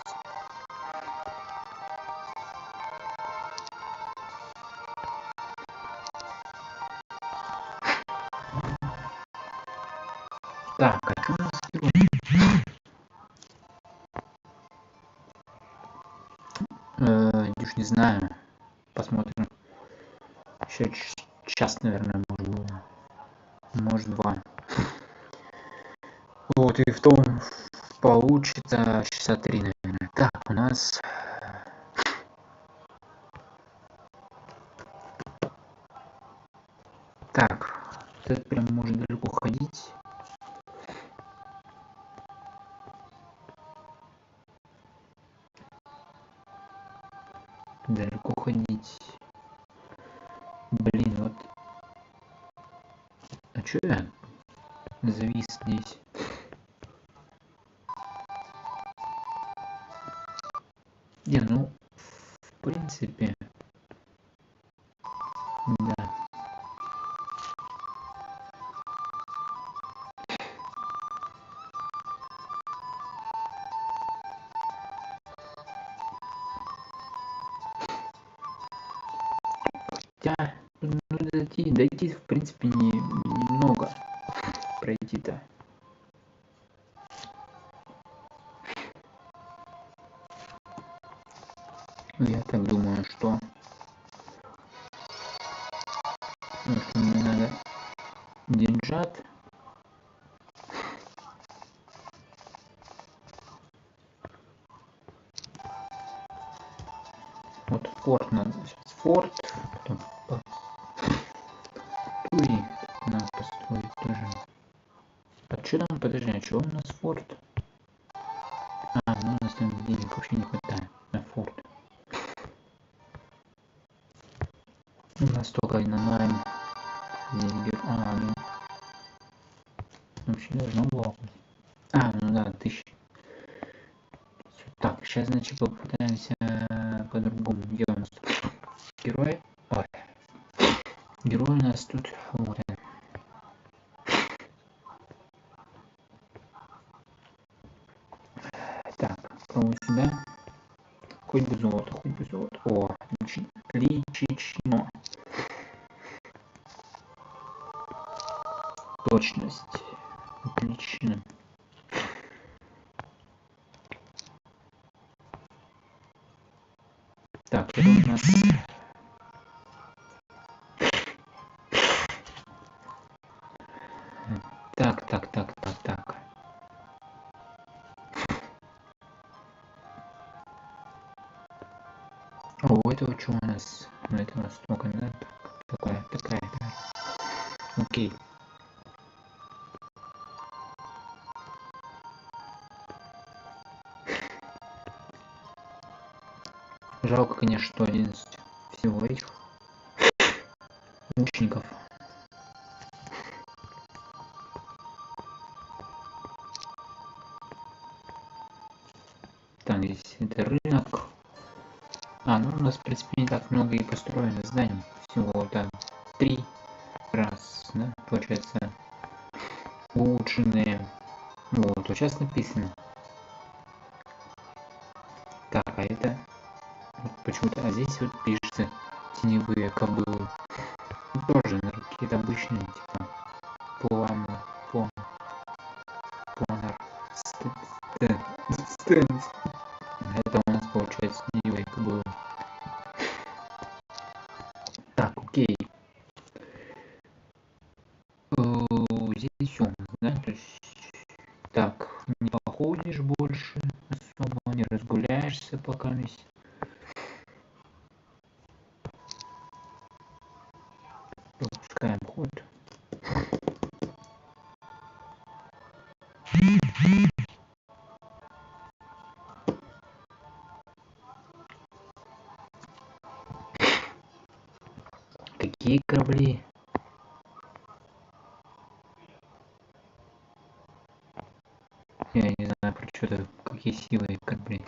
Так, а что у нас герой? Уж не знаю. Посмотрим. Еще час, наверное, может 2. Вот, и в том получится часа 3, наверное. Так, у нас... Так, этот прям может далеко ходить. Далеко ходить. Блин, вот. А чё я завис здесь? Не, ну, в принципе, да. Хотя, ну, дойти, в принципе, немного пройти-то. Я так думаю, что мне надо деньжат. Вот форт надо сейчас. Форт, потом туи надо построить тоже. А что там, подожди, а что у нас форт? Ну у нас там денег вообще не хватает на форт. У нас только на найм зельгер. Ну. Вообще должно было быть. Ну да, 1000. Так, сейчас, значит, попытаемся по-другому. Где у нас тут герой? Ой. Герой у нас тут вот. Так, кого сюда? Хоть бы золото. О, отлично. Точность. Отлично. Так, это у нас... Так. О, этого что у нас? Ну, это у нас столько, да? Такая. Окей. Жалко, конечно, что 11 всего этих лучников. Там здесь это рынок. Ну у нас, в принципе, не так много и построено зданий. Всего там 3 раз, да, получается, улучшенные. Вот сейчас написано. Так, а это вот почему-то, а здесь вот пишется теневые кобылы. Тоже, наверное, какие-то обычные, типа, планер, стенд. Это у нас получается теневые кобылы. Так, окей. Здесь все, да, то есть, так, не походишь больше особо, не разгуляешься пока весь. Пропускаем ход. Какие корабли? Я не знаю, про что-то, какие силы корабли.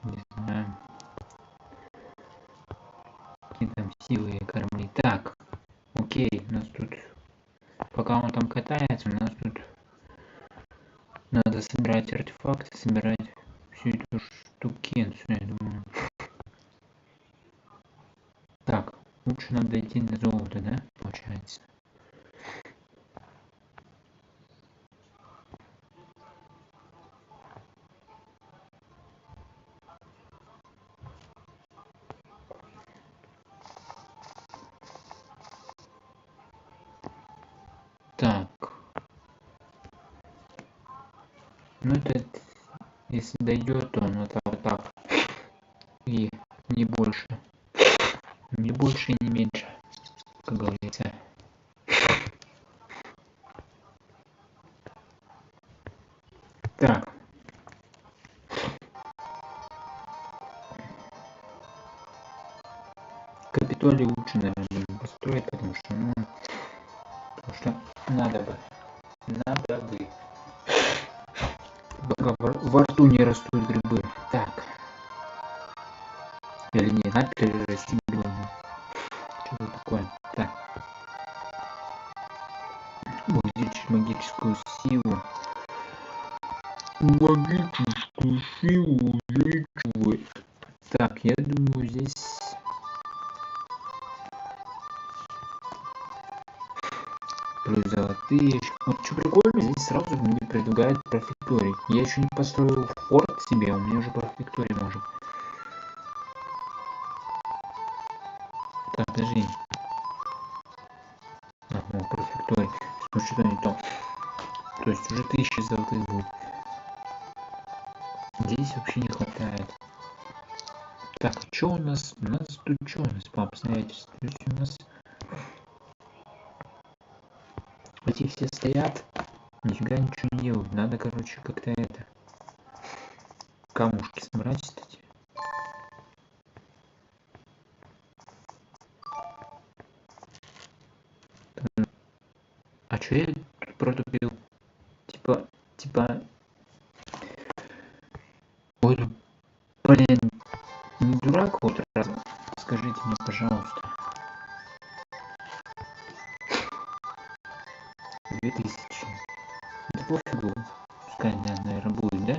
Не знаю. Какие там силы корабли. Так, окей, у нас тут, пока он там катается, у нас тут надо собирать артефакты, собирать всю эту штукенцию, я думаю. Так, лучше нам дойти до золота, да, получается? Так. Ну это, если дойдет, то он вот так. И не больше. Не больше и не меньше, как говорится. Так. Капитолий лучше, наверное, будем построить, потому что надо бы. Пока во рту не растут грибы. Так. Или не начали расти грибы. Что такое? Так. Увеличить магическую силу. Магическую силу увеличивать. Так, я думаю, здесь... Плюс золотые. Вот что прикольно, здесь сразу мне предлагают про факторий. Я еще не построил форт себе, у меня уже про факторий может. Так, подожди. Ага, про факторий. Что-то не то. То есть уже 1000 золотых будет. Здесь вообще не хватает. Так, что у нас? У нас тут что у нас по обстоятельствам? То есть у нас эти все стоят, нифига ничего не делают. Надо, короче, как-то это... камушки собрать, кстати. А что я тут протупил? Типа... Ой, блин, не дурак вот раз. Скажите мне, пожалуйста. 2000. Да пофигу. Пускай, да, наверное, будет, да?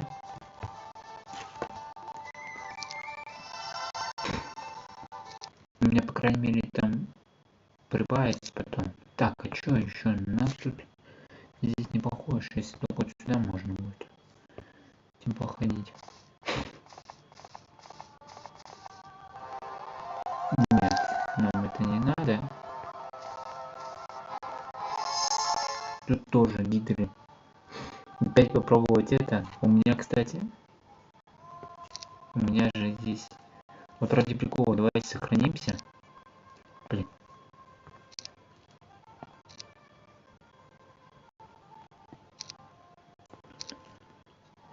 У меня, по крайней мере, там прибавится потом. Так, а что еще? У нас тут здесь не похож, если только вот сюда можно будет этим походить. Нет, нам это не надо. Тут тоже гидры. Опять попробовать это. У меня, кстати, у меня же здесь... Вот ради прикола давайте сохранимся. Блин.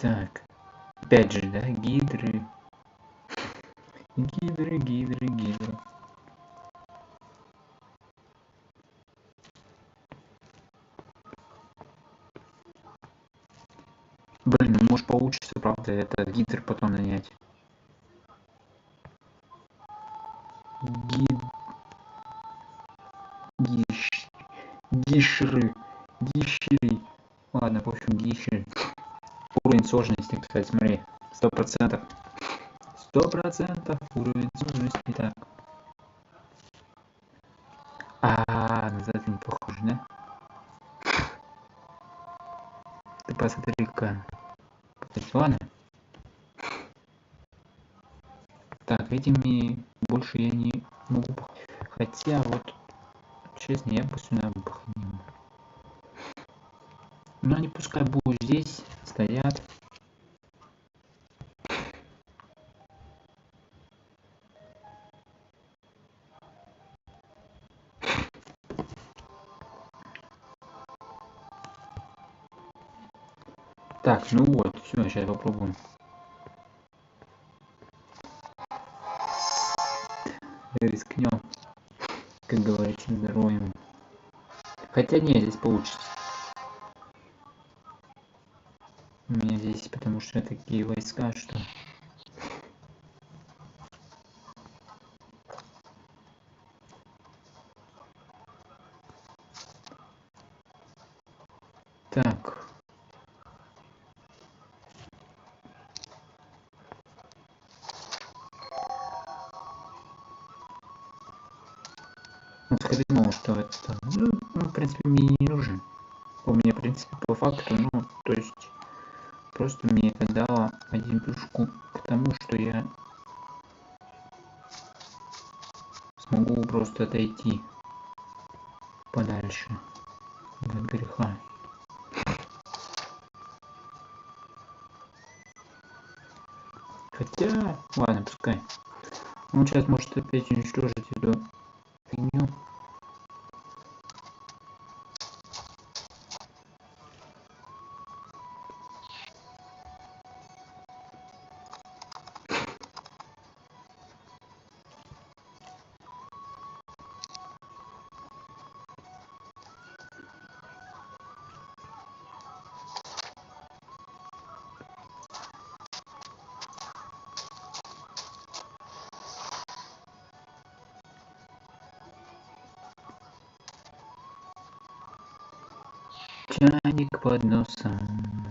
Так. Опять же, да, гидры. Гидры. Блин, ну может получится, правда, это гидр потом нанять. Гишры. Ладно, в общем, гишры. Уровень сложности, кстати, смотри. 100%. 100% уровень сложности. Так. Назад это не похоже, да? Ты посмотри-ка. Ладно. Так, этими больше я не могу. Хотя вот, честно, я бы сюда походил. Но они пускай будут здесь, стоят. Так, ну вот, все, сейчас попробуем. Рискнем, как говорится, здоровьем. Хотя нет, здесь получится. У меня здесь, потому что такие войска, что... Так. Вот подумал, что это... Ну, в принципе, мне не нужен. У меня, в принципе, по факту, ну, то есть... Просто мне это дало один плюшку к тому, что я смогу просто отойти подальше от греха. Хотя, ладно, пускай. Он сейчас может опять уничтожить эту фигню. Чайник под носом,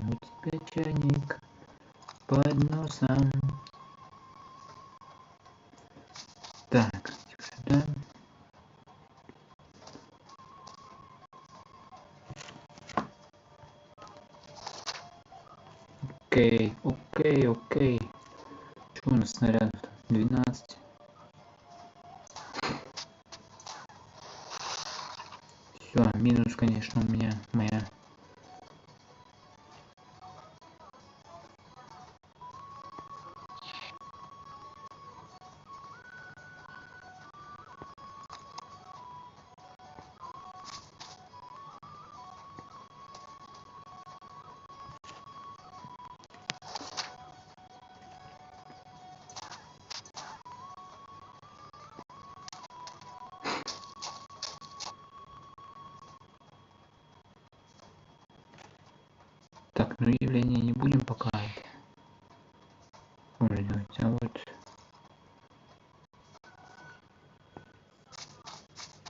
у тебя чайник под носом. Так, сюда. Окей. Что у нас снарядов? 12. Все, минус, конечно, у меня моя. Так, ну явление не будем пока делать, а вот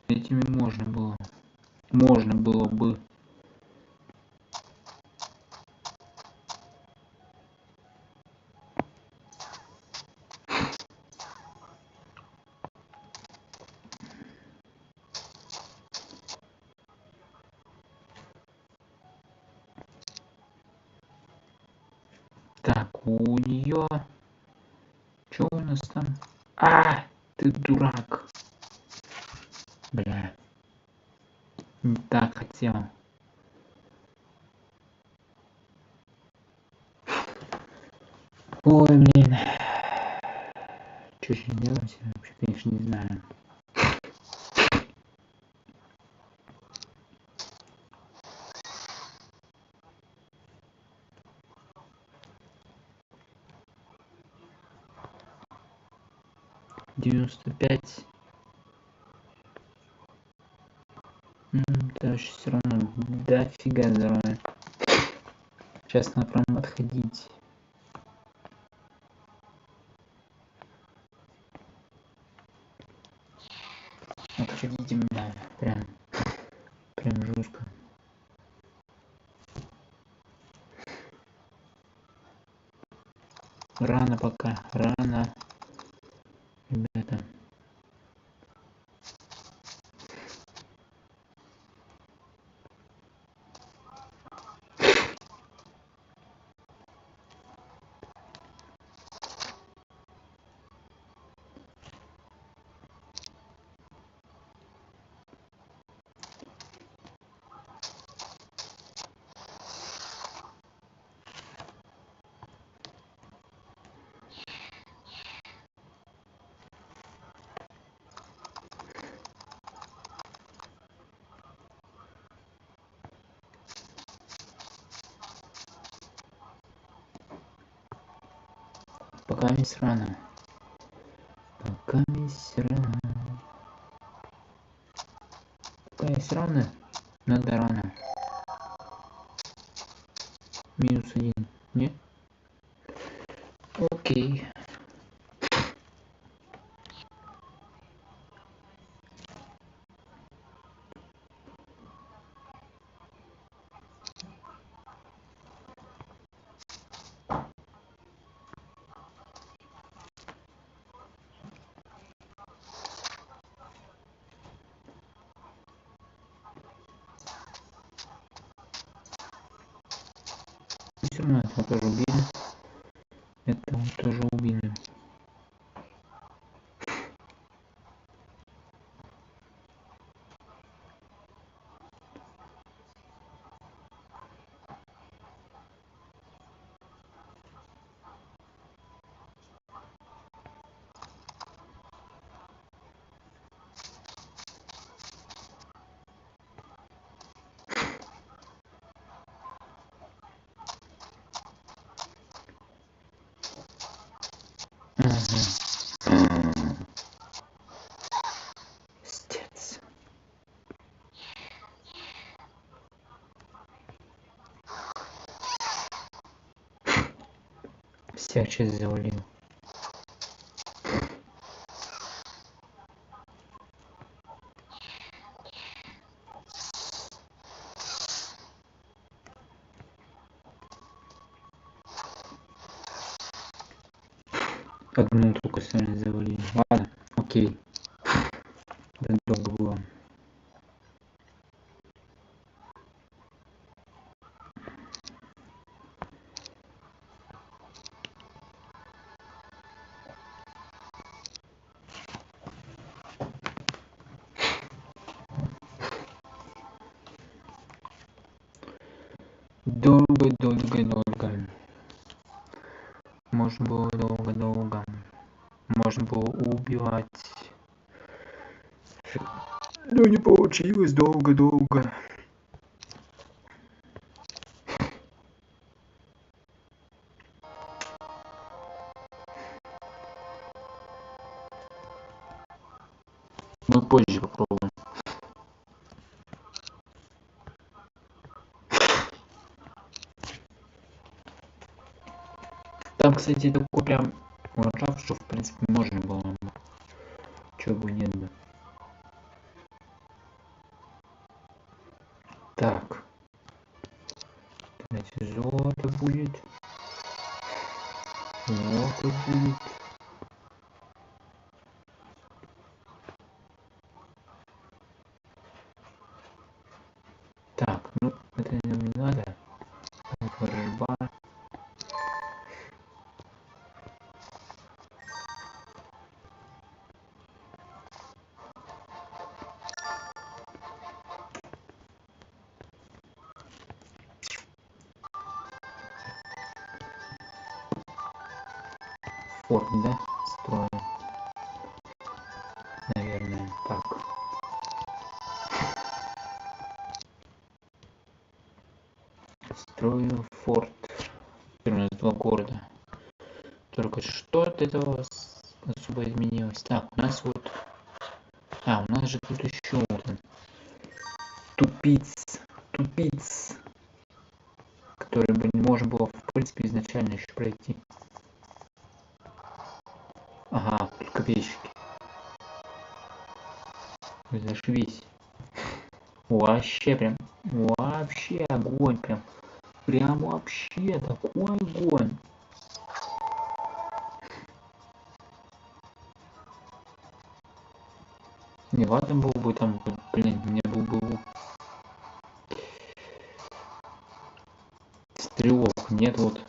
этими можно было бы. У нее... Что у нас там? А, ты дурак. Бля. Не так хотел. Ой, блин. Что же делать? Я вообще, конечно, не знаю. $95. Дальше все равно дофига здоровья. Сейчас надо прям отходить. Отходите меня. Прям жестко. Рано пока. Рано. Ребята. Пока есть рано. Пока есть рано. Пока есть рано. Надо рано. -1. Нет? Окей. Все равно этого тоже убили. Этого тоже убили. Стец. Всех часть завалил. Одну только сами завалили. Ладно, окей. Да долго было. Долго. Можно было долго. Можно было убивать. Но не получилось долго. Мы позже попробуем. Там, кстати, такой прям ландшафт, что в принципе можно было. Чего бы нет бы. Так. Давайте золото будет. Золото будет. Так, ну это нам не надо. Рыба. форт, да, строю. Наверное, так. Строю форт. Теперь у нас 2 города. Только что от этого особо изменилось? Так, у нас вот... А, у нас же тут еще вот он. Тупиц. Который бы не можно было, в принципе, изначально еще пройти. Ага, тут копейщики. Зашибись. Вообще огонь прям. Прям вообще такой огонь. Не, ладно был бы там, блин, мне был бы стрелок, нет, вот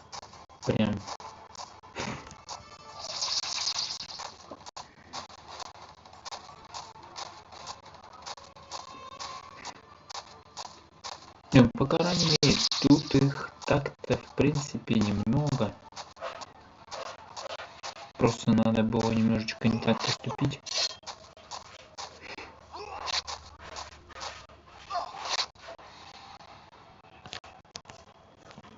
прям. Ну, по крайней мере, тут их так-то в принципе немного. Просто надо было немножечко не так поступить.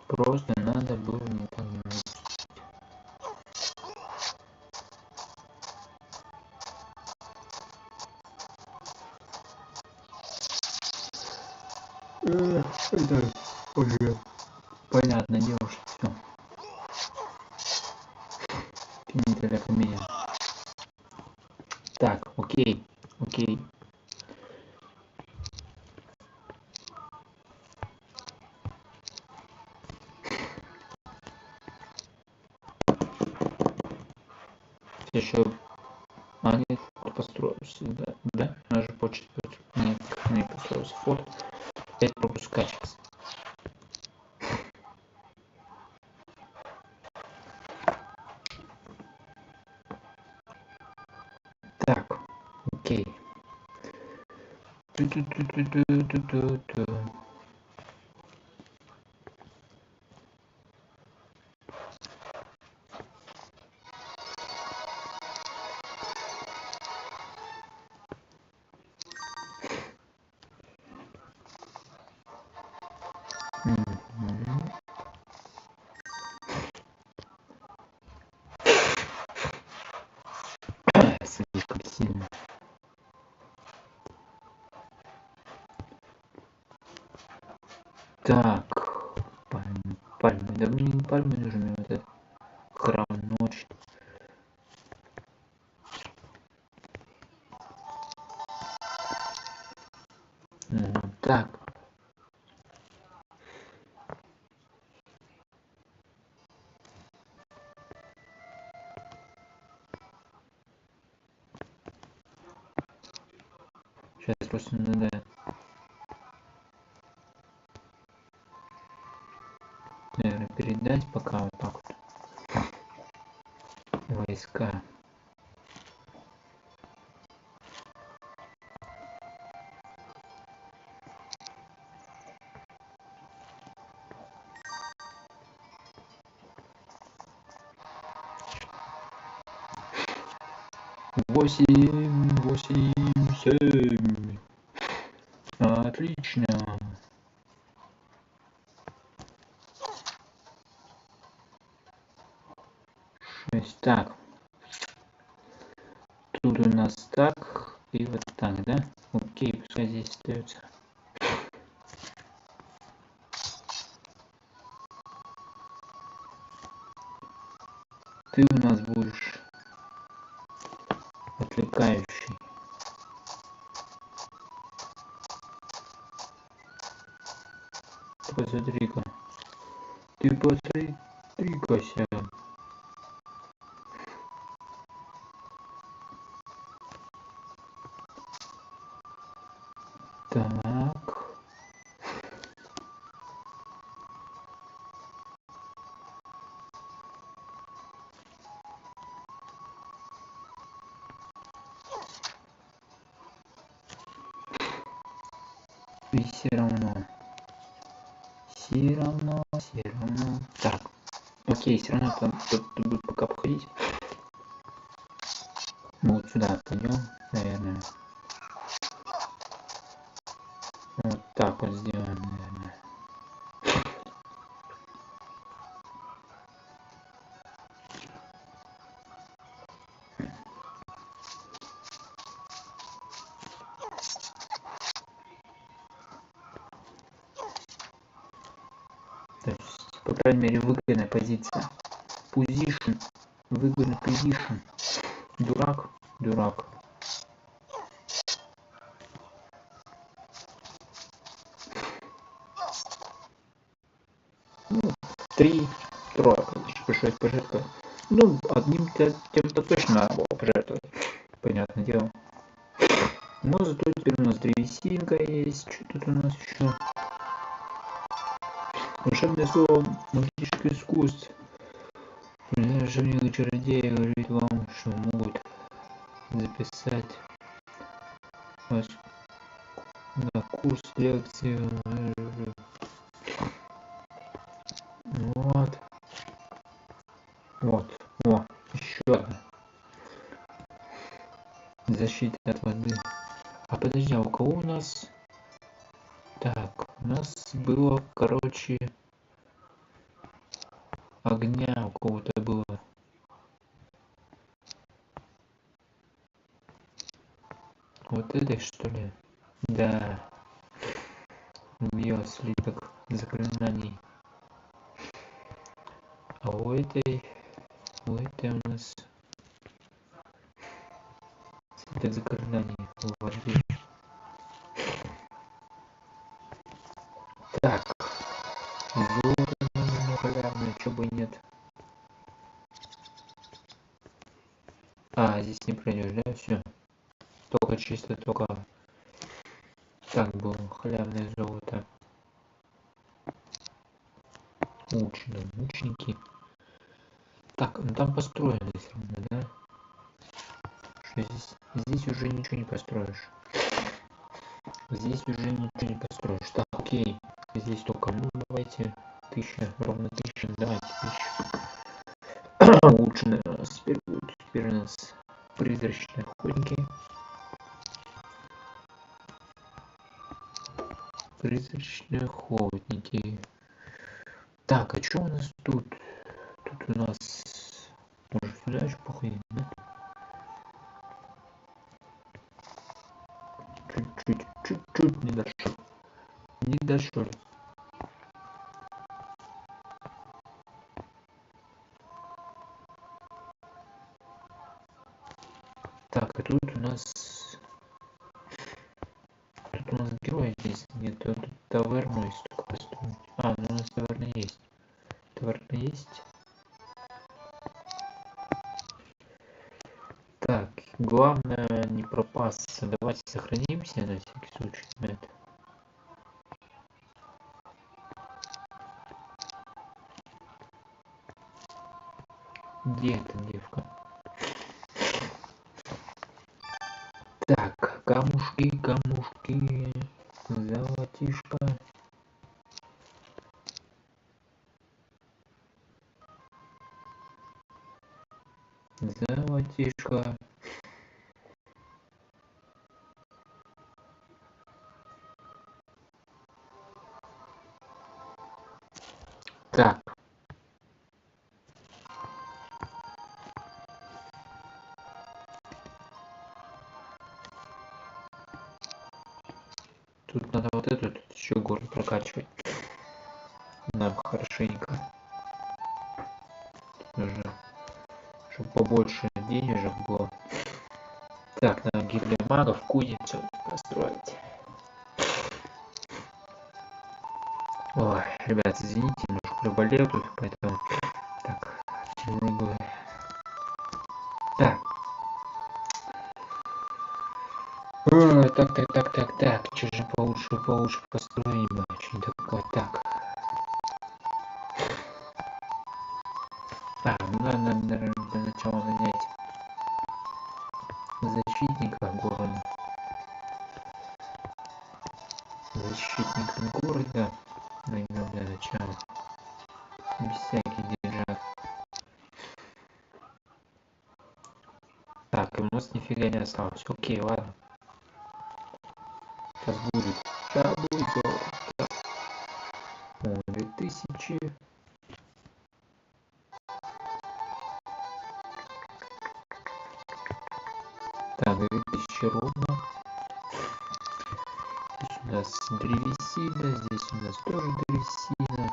Просто надо было не так это уже понятное дело, что все. Финита комедия. Так, окей. Еще они построился, да, она же хочет, нет, не построился форт, опять пропускать сейчас. Так, окей. Слишком сильно. Так, пальмы. Да мне не пальмы нужны, вот этот храм ночь. Так. Сейчас просто надо... наверное, передать пока вот так вот. Войска. Восемь, 7. Отлично. 6. Так. Тут у нас так. И вот так, да? Окей, пускай здесь остается. Ты у нас будешь отвлекающий. Посмотри-ка. Ты посмотри-ка. Так. И все равно. Так. Окей, все равно там кто-то будет пока обходить. Мы вот сюда пойдем, наверное. Вот так вот сделаем, наверное. То есть, по крайней мере, выгодная позиция. Position. Выгодный position. Дурак. Дурак. Ну, 3. Тройка. Пришлось пожертвовать. Ну, одним тем-то точно надо было пожертвовать. Понятное дело. Но зато теперь у нас древесинка есть. Что тут у нас еще? Волшебное слово магических искусств. Волшебные чародеи говорит вам, что могут записать вас на курс лекции. Вот. Вот. О, еще одна. Защита от воды. А подожди, а у кого у нас? Так, у нас было, короче, огня у кого-то было. Вот этой, что ли? Да. Убьет слиток заклинаний. А у этой у нас слиток заклинаний воды. Так. Золото халявное, чё бы и нет. А, здесь не пройдешь, да? Все. Только чисто, только так было. Халявное золото. Мученики. Так, ну там построено все равно, да? Что здесь уже ничего не построишь. Здесь уже ничего не построишь. Так, окей. Здесь только, ну, давайте 1000, ровно 1000, давайте 1000. Улучшенный у нас теперь будет. Теперь у нас призрачные охотники. Призрачные охотники. Так, а что у нас тут? Тут у нас... Может сюда еще походим, да? Чуть-чуть не дошел. Не дошел. Так, а тут у нас... Тут у нас героя здесь нет. Тут таверну есть только построить. А, ну у нас таверна есть. Таверна есть. Так, главное не пропасться. Давайте сохранимся на всякий случай. Это. Где эта девка? Так, камушки, золотишко. Золотишко. Так. Тут надо вот этот еще город прокачивать. Нам хорошенько. Нужно, чтобы побольше денежек было. Так, надо гильдия магов, кузницу построить. Ой, ребят, извините, немножко приболел тут, поэтому... Так, так. Так, что же получше построим, что-нибудь такое, так. Ну надо для начала нанять защитника города. Защитника города наймем для начала. Без всяких деньжат. Так, и у нас нифига не осталось. Окей, ладно. Сейчас будет. Сейчас будет золото. О, 2000. Так, 2000 ровно. Здесь у нас древесина, здесь у нас тоже древесина.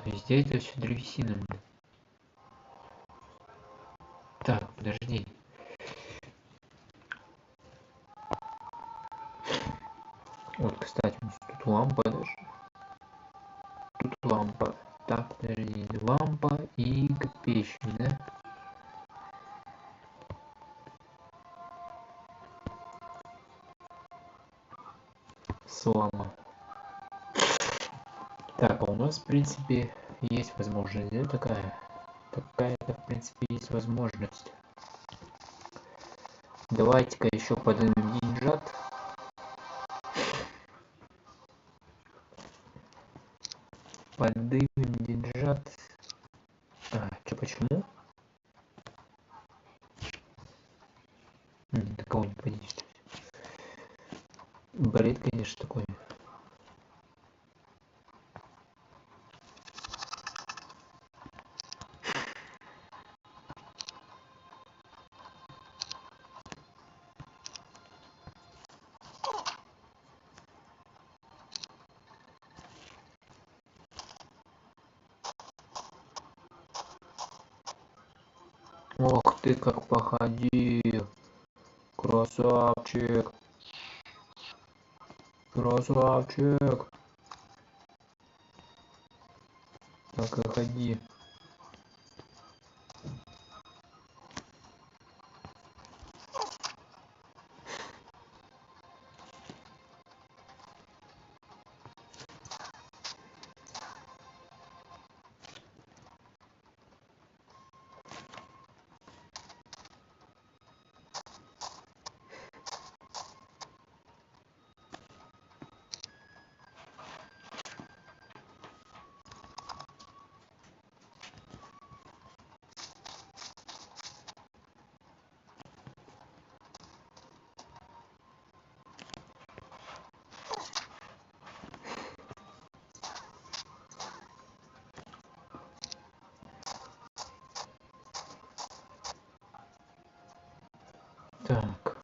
Везде это все древесина. Так, подожди. Вот, кстати, у нас тут лампа даже. Тут лампа. Так, подожди. Лампа и копеечник, да? Слама. Так, а у нас, в принципе, есть возможность, да, такая? Такая-то, в принципе, есть возможность. Давайте-ка еще поднимем деньжат. Поднимем деньжат. Что, почему? До кого не подействует. Бред, конечно, такой. Ох ты как походил. Красавчик. Красавчик. Так и ходи. Так.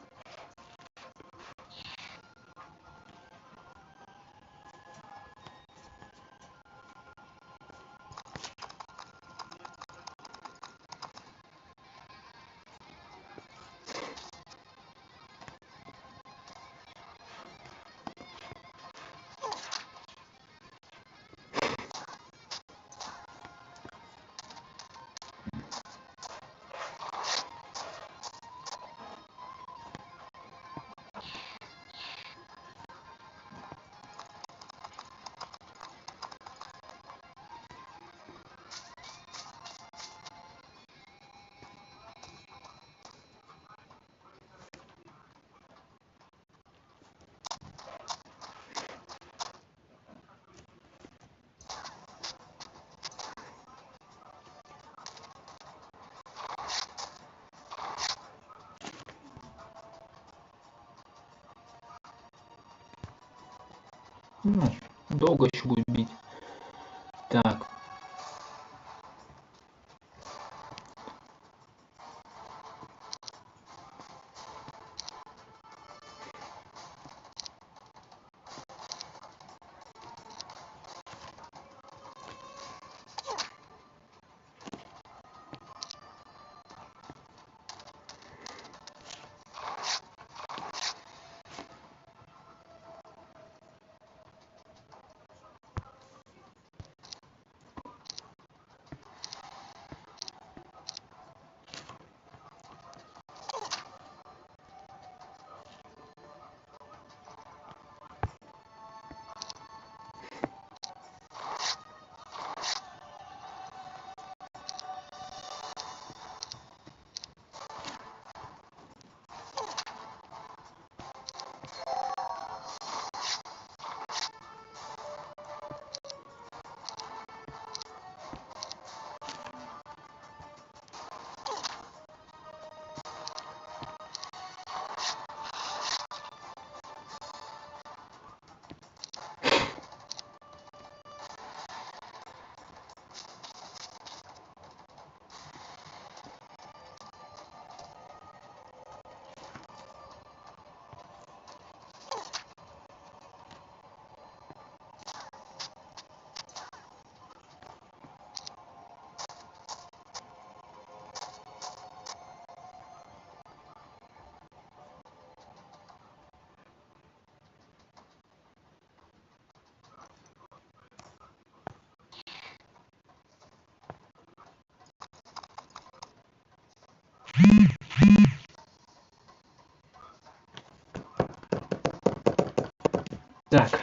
Долго еще будет бить. Так. Так.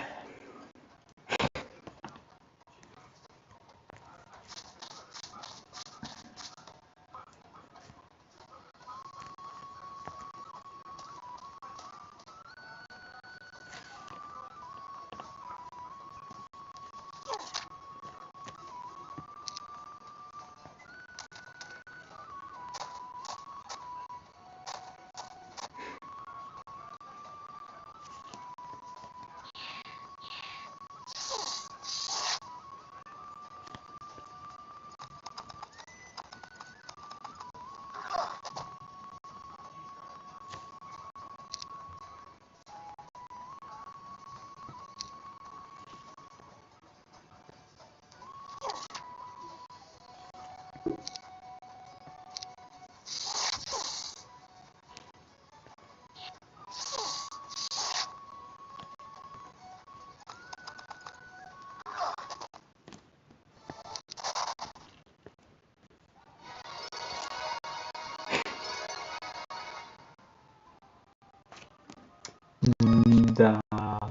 Да,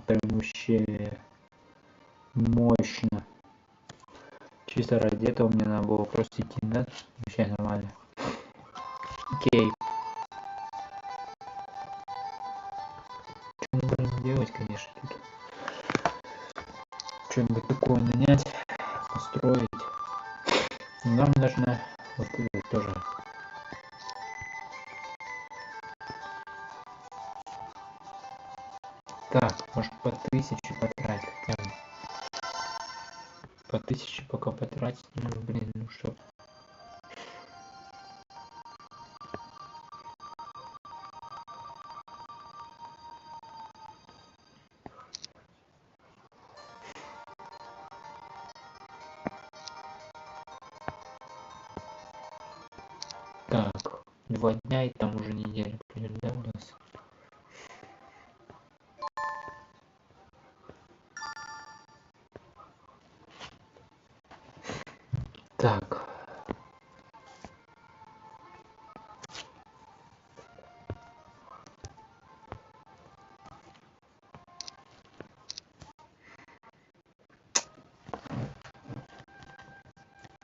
прям вообще мощно. Чисто ради этого мне надо было просто идти, да? Вообще нормально. Окей. Что мы будем делать, конечно, тут? Что-нибудь такое нанять, построить. Нам нужно вот это тоже. Так, может по 1000 потратить хотя бы. По 1000 пока потратить, ну блин, ну что. Так, 2 дня и там уже неделя будет, да, у нас? Так.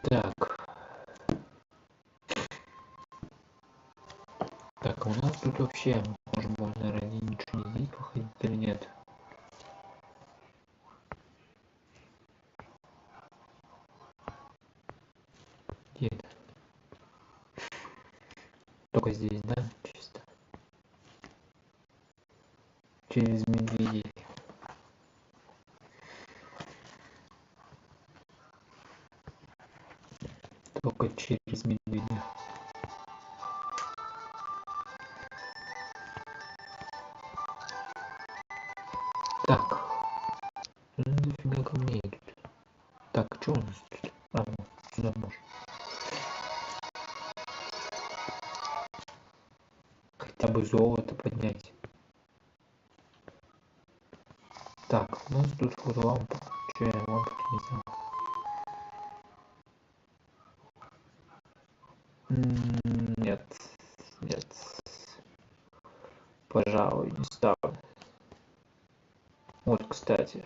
Так. Так, а у нас тут вообще, может, можно ради ничего не здесь походить или нет? Где это? Только здесь, да? Чисто. Через медведей. Только через медведя. Так. Ну дофига камней тут. Так, что у нас тут? А, вот, сюда можно. Хотя бы золото поднять. Так, у нас тут вот лампа. Че я лампу не взял? Нет. Нет. Пожалуй, не ставлю. Вот, кстати.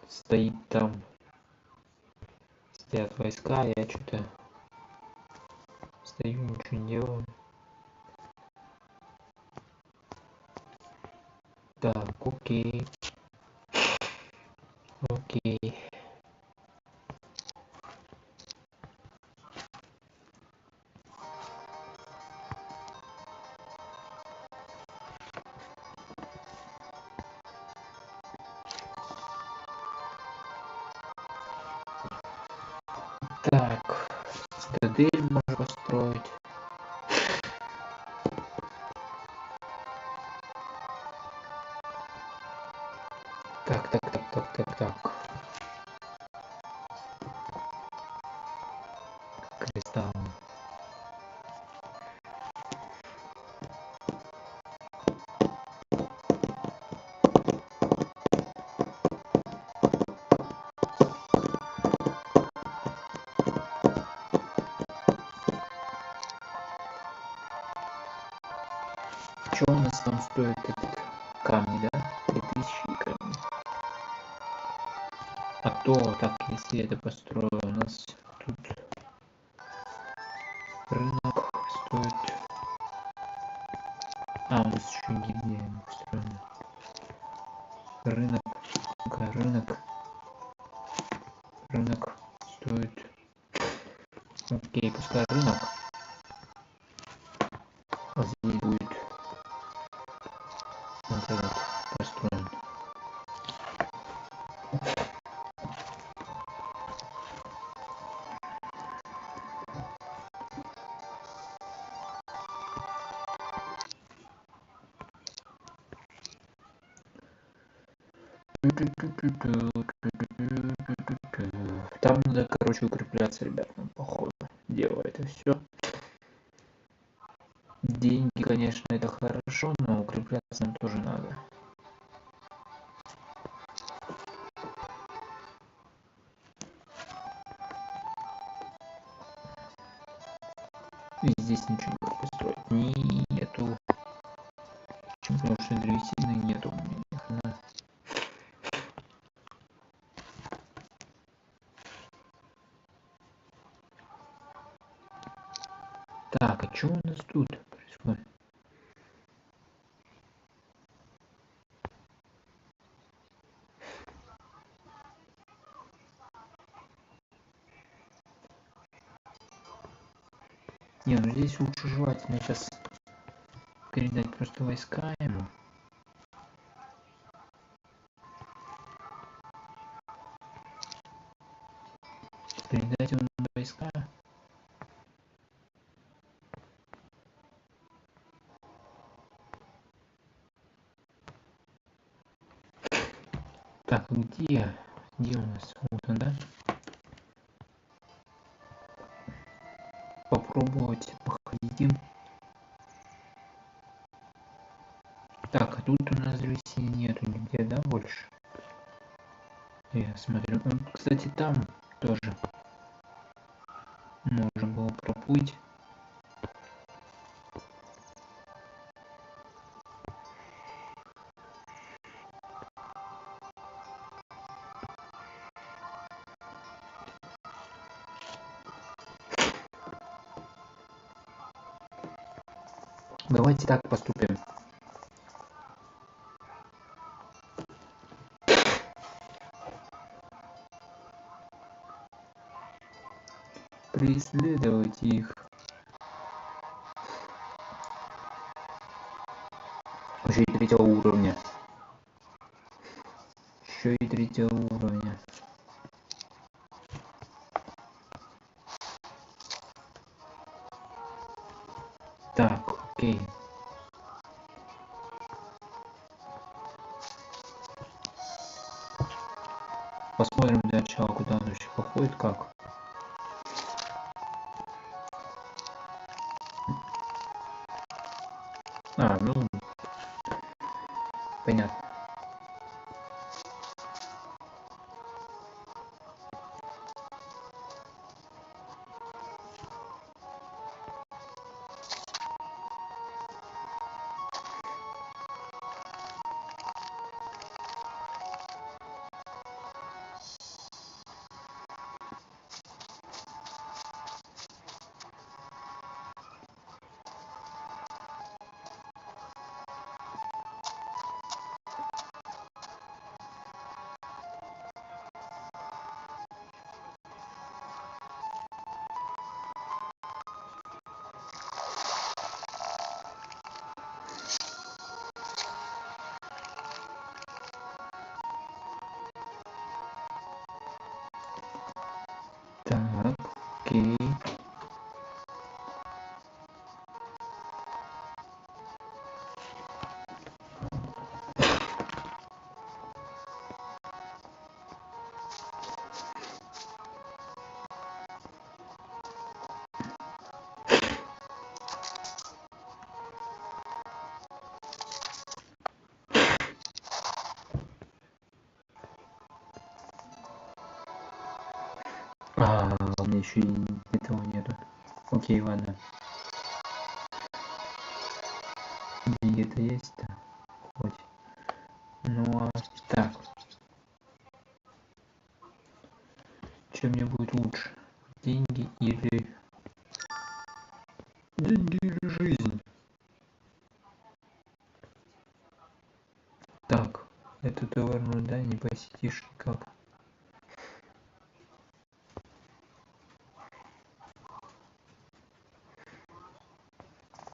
Стоит там. Стоят войска, я что-то стою, ничего не делаю. Так, окей. Окей. Так, цитадель можно построить. Так. Кристалл. Что у нас там стоит этот камни, да? 3000 камней. А то, так, если это построю, у нас тут рынок стоит... А, у нас еще гильдия не построена. Рынок, рынок стоит... Окей, пускай рынок. А здесь будет вот этот построен. Там надо, короче, укрепляться, ребят, нам походу. Дело это все. Деньги, конечно, это хорошо, но укрепляться нам тоже надо. И здесь ничего построить нету. Потому что древесины нету у меня ни хрена. Так, а что у нас тут происходит? Не, ну здесь лучше желательно сейчас передать просто войска ему. Передать ему войска. Так, где у нас? Вот он, да? Попробовать походить им. Так, а тут у нас древесины нету нигде, да, больше? Я смотрю. Он, кстати, там тоже можно было проплыть. Давайте так поступим. Преследовать их. Еще и 3-го уровня. Еще и 3-го уровня. Так, окей. Посмотрим для начала, куда он вообще походит, как. А, ну, понятно. Так, окей. А, у меня еще и этого нету. Окей, ладно. Деньги что-то есть-то хоть. Ну а так, что мне будет лучше? Деньги или жизнь? Так, эту таверну, да, не посетишь никак.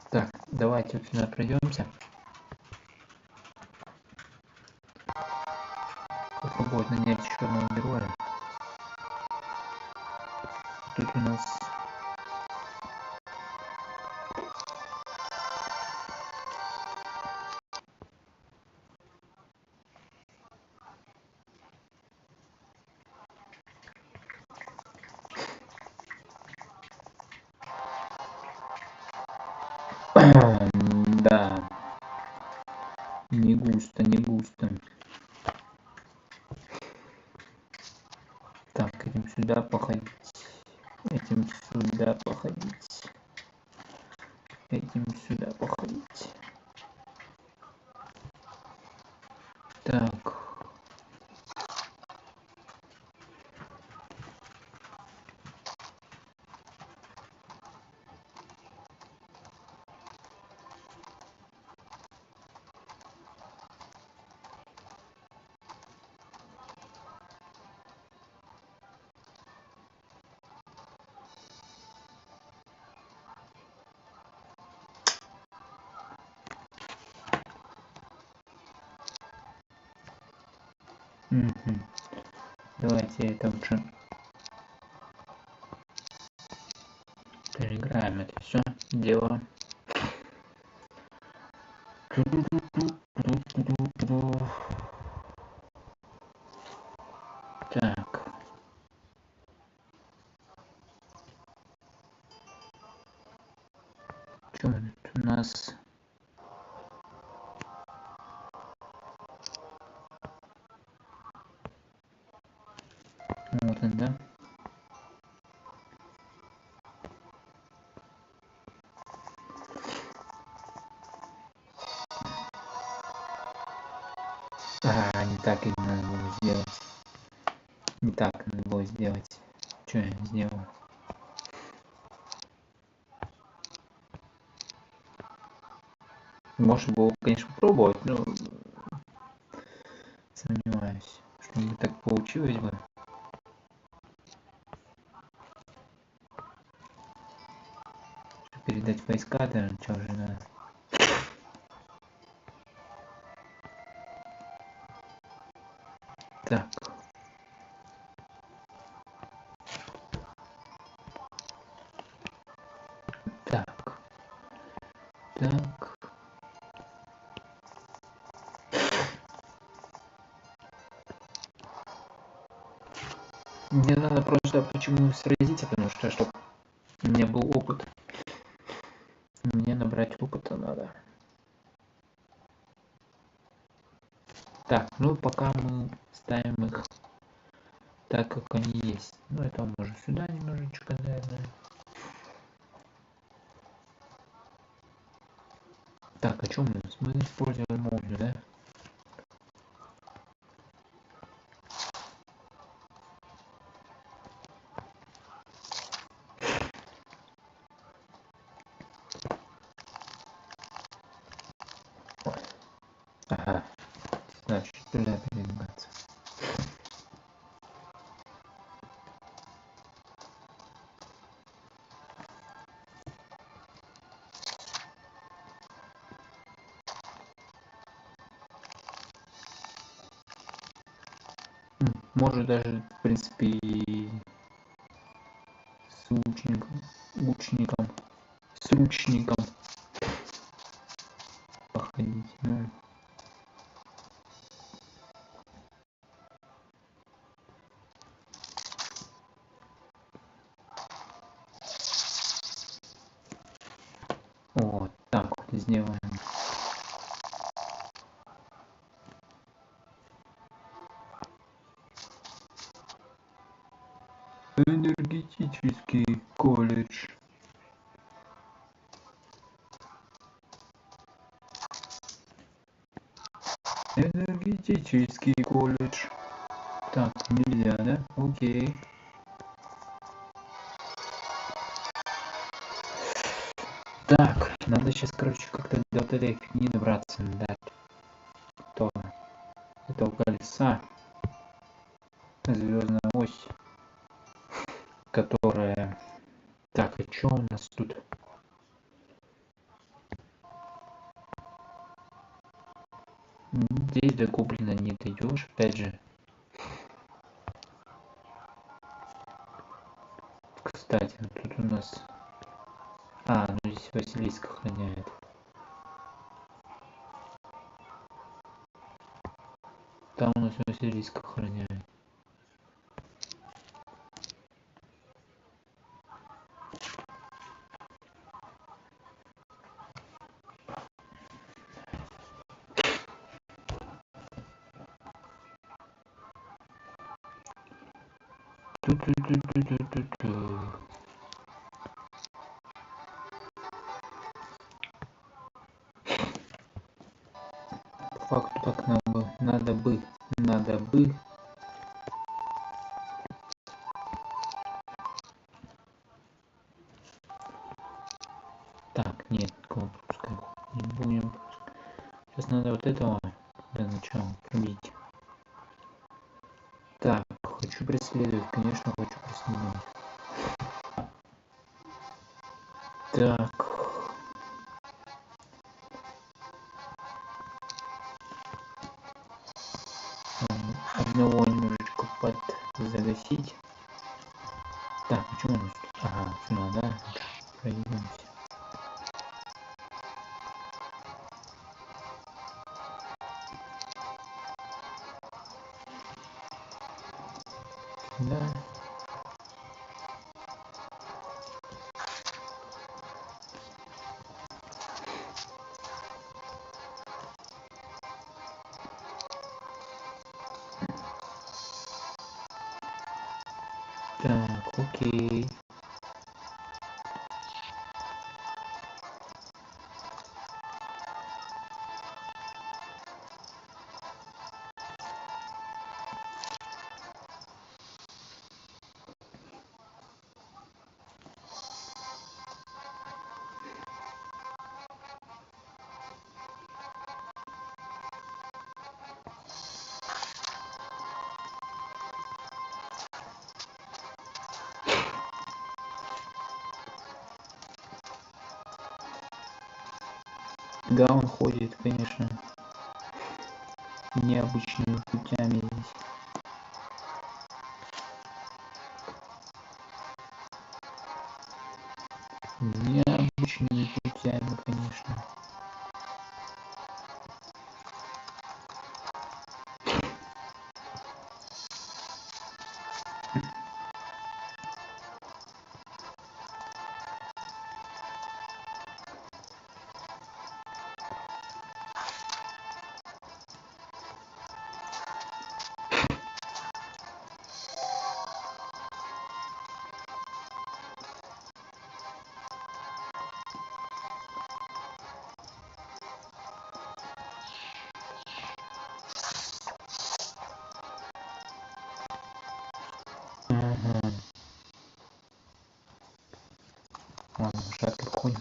Так, давайте вот сюда пройдемся. Попробовать нанять еще одного героя. Тут у нас да, не густо, не густо. Так, этим сюда походить, этим сюда походить, этим сюда походить. Так. Угу. Давайте это уже переиграем это все дело. Так. Что у нас? Вот он, да? Не так и надо было сделать. Не так надо было сделать. Что я сделал? Можно было, конечно, попробовать, но сомневаюсь, что так получилось бы. Передать войска, да, что же надо. Так. Так. Так. Мне надо просто почему сразиться, потому что чтобы у меня был опыт. Мне набрать опыта надо. Так, ну пока мы ставим их так, как они есть. Ну это можно сюда немножечко, наверное. Так, о чем у нас? Мы используем молнию, да? Ага. Значит, туда передвигаться. Может даже, в принципе, с лучником походить. Ну. Вот так вот сделаем. Энергетический колледж. Энергетический колледж. Так, нельзя, да? Окей. Так, надо сейчас, короче, как-то до вот этой фигни добраться, да. То этого колеса. Звездная ось, которая... Так, а что у нас тут? Здесь до гоблина не дойдешь, опять же. Кстати, ну тут у нас... А, ну здесь Василиск охраняет. Там у нас Василиск охраняет. По факту так надо бы. Так, нет, пускай не будем. Сейчас надо вот этого для начала пробить. Так, хочу преследовать, конечно, хочу преследовать. Так. Одного немножечко загасить. Так, почему у нас тут? Ага, сюда, да? Пройдемся. Да. Так, окей. Да, он ходит, конечно, необычными путями здесь. Необычными путями, конечно. Ага. Ладно, шатко ходим.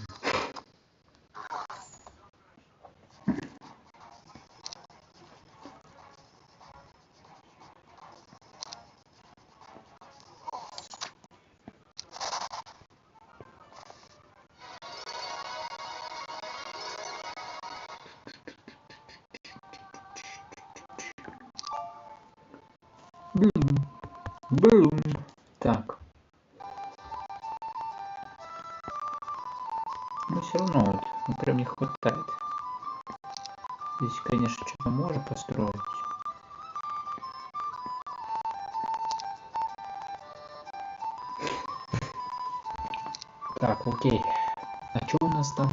Бум. Так. Но все равно вот, ну, прям не хватает. Здесь, конечно, что-то можно построить. Так, окей. А что у нас там?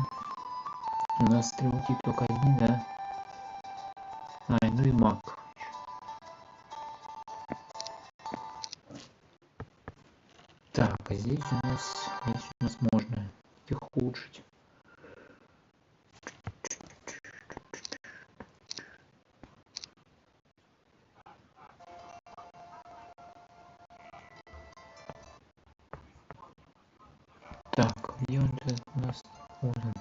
У нас стрелки только одни, да? Ай, ну и маг. Так, а здесь у нас можно их улучшить. Где он у нас? Вот он.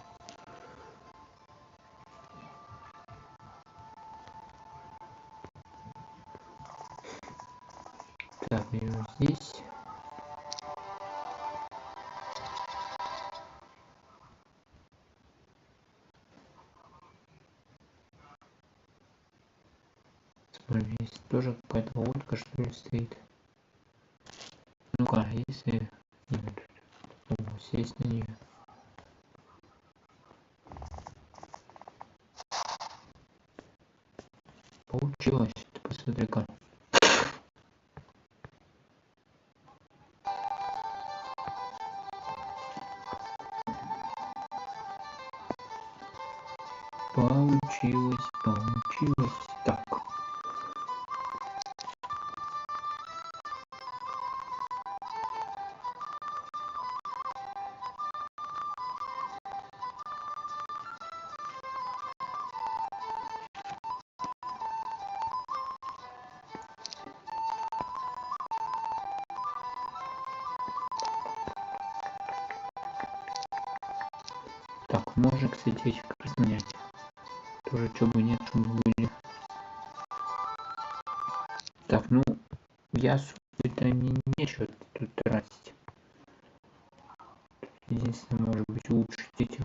Так, берем здесь. Смотри, здесь тоже какая-то лодка, что ли, стоит. Ну-ка, если сесть на нее. Получилось, ты посмотри-ка. Получилось. Так. Так, можно, кстати, этих снять. Тоже чего бы нет, чтобы были. Так, ну, ясу-то мне нечего тут тратить. Единственное, может быть, улучшить этих.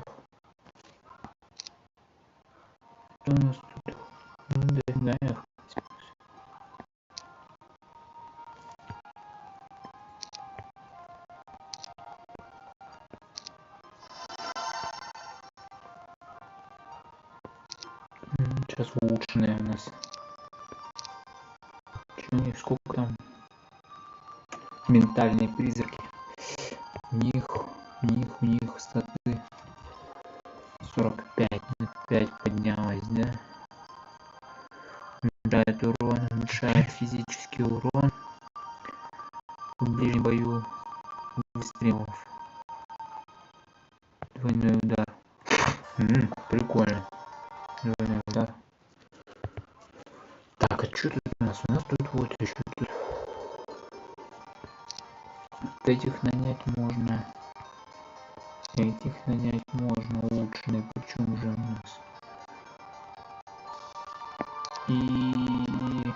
Что у нас тут? Ну, да, я. Сейчас улучшенные у нас. Что у них, сколько там? Ментальные призраки. У них статы 45 на 5 поднялось, да? Уменьшает урон, уменьшает физический урон в ближнем бою выстрелов. Двойной удар. Прикольно. Двойной удар. Так, а что тут у нас? У нас тут вот еще тут. Вот этих нанять можно. Этих нанять можно улучшенные. Причем же у нас. И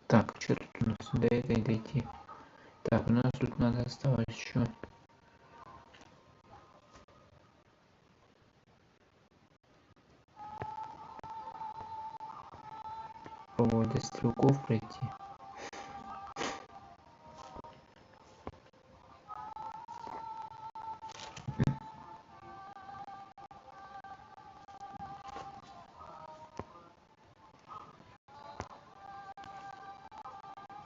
так, что тут у нас до этой дойти? Так, у нас тут надо осталось еще. До стрелков пройти.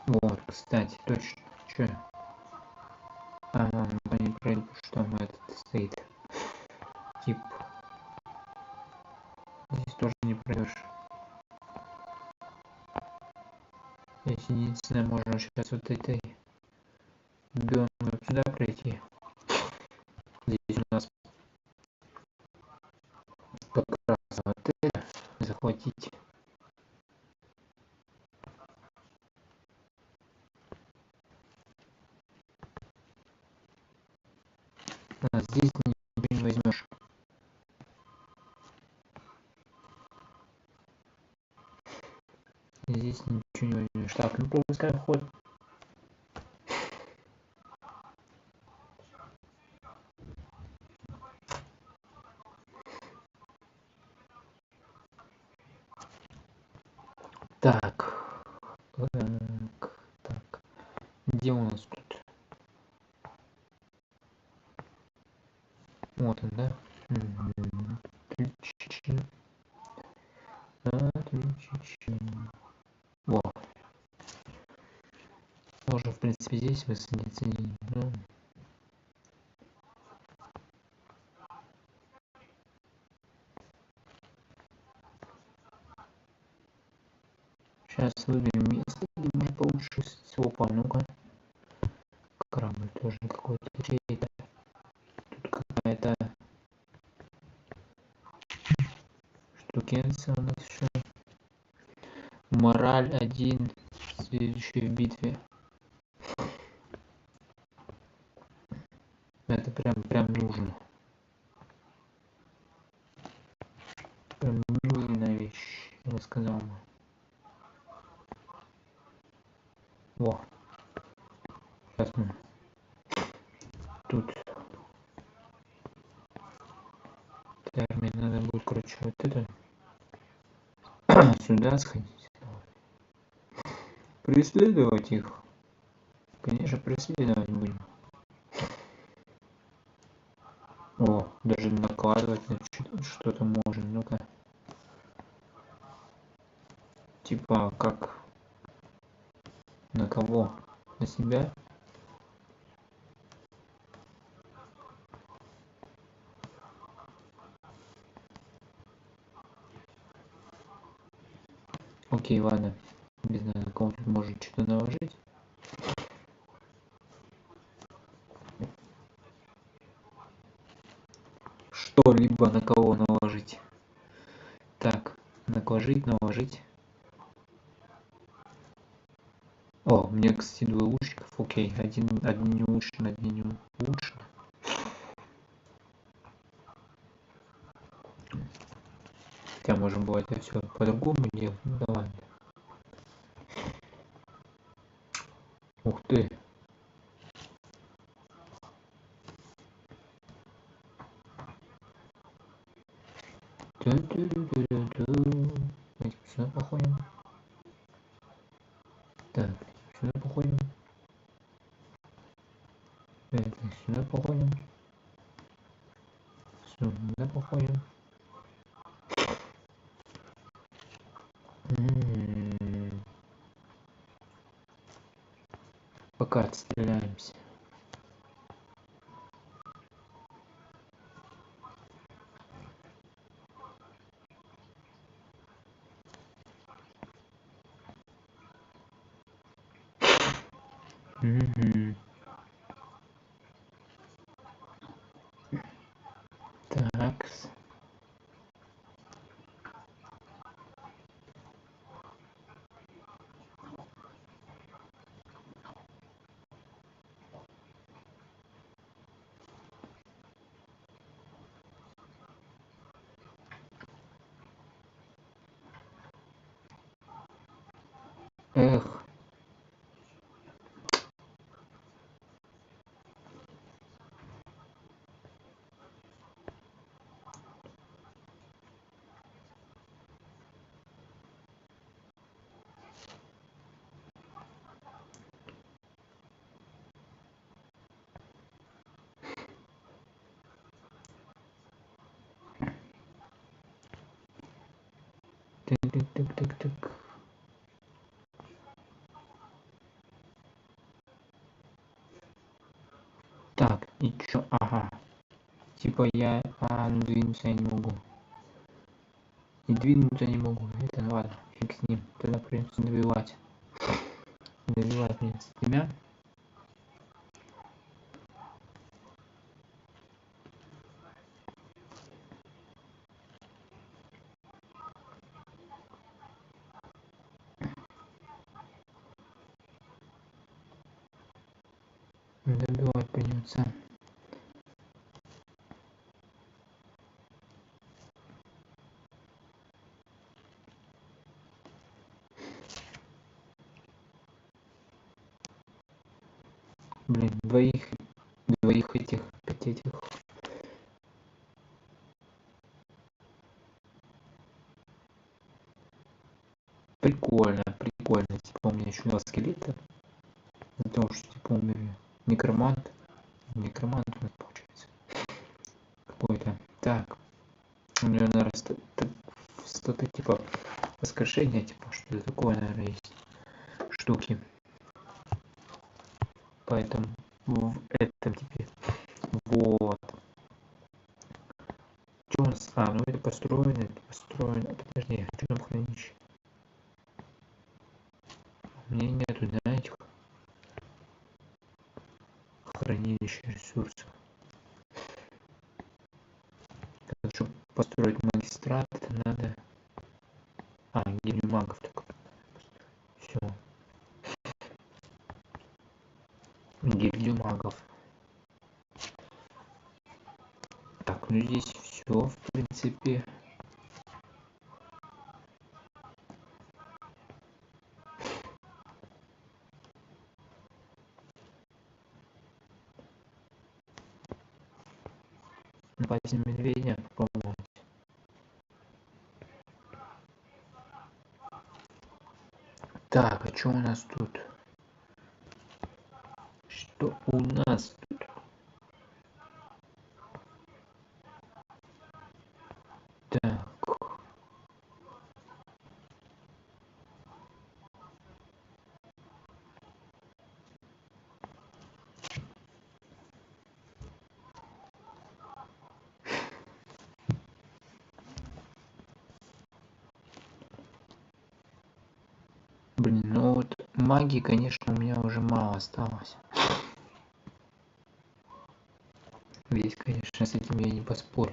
Вот, кстати, точно. Че? Не пройду, что там этот стоит. Тип. Здесь тоже не пройдешь. Здесь единственное, можно сейчас вот этой белым вот сюда пройти. Здесь у нас как раз вот это захватить. Здесь ничего не возьмешь. Здесь ничего не возьмешь. Так, ну пропускаем ход. Так. Где у нас тут? Вот он, да? Отлично. Во. Можно, в принципе, здесь высадиться. Ну. Сейчас выберем место, где можно получше. Опа, ну-ка. Корабль тоже какой-то чей-то. Тут какая-то получается у нас все. Мораль 1, следующий в битве. Это прям нужно. Прям нужная вещь, я бы сказал. Во. Сейчас мы тут термин надо будет, короче, вот это сюда сходить. Преследовать их. Конечно, преследовать будем. О, даже накладывать что-то можно. Ну-ка. Типа, как? На кого? На себя? Окей, ладно. Не знаю, на кого тут можно что-то наложить. Что-либо на кого наложить. Так, наложить. О, мне, кстати, 2 лучников. Окей, один не улучшен, один не улучшен. Хотя можем было это все по-другому делать. Ну да ладно. Ух ты. Давайте сюда походим. Так, сюда походим. Это сюда походим. Сюда походим. Пока отстреляемся. Так. Эх. Так. Так, и чё? Ага. Типа я... ну двинуться я не могу. И двинуться не могу. Это ладно, фиг с ним. Тогда придется добивать. Добивать мне с тебя. Добивать придется. Блин, двоих этих, 5 этих. Прикольно. Типа у меня еще 2 скелета. За то, что типа умерли. Некромант у нас получается. Какой-то. Так. У меня, наверное, что-то типа воскрешения, типа что-то такое, наверное, есть. Штуки. Поэтому в этом теперь. Вот. Что у нас? Ну это построено. Подожди, что там хранилище? У меня нету, да, этих хранилищ ресурсов. Чтобы построить магистрат, это надо гильдию магов. Так, ну здесь все, в принципе. Напасть на медведя, попробовать. Так, а что у нас тут? Что у нас тут? Так. Блин, ну вот магии, конечно, у меня уже мало осталось. Здесь, конечно, с этим я не поспорю.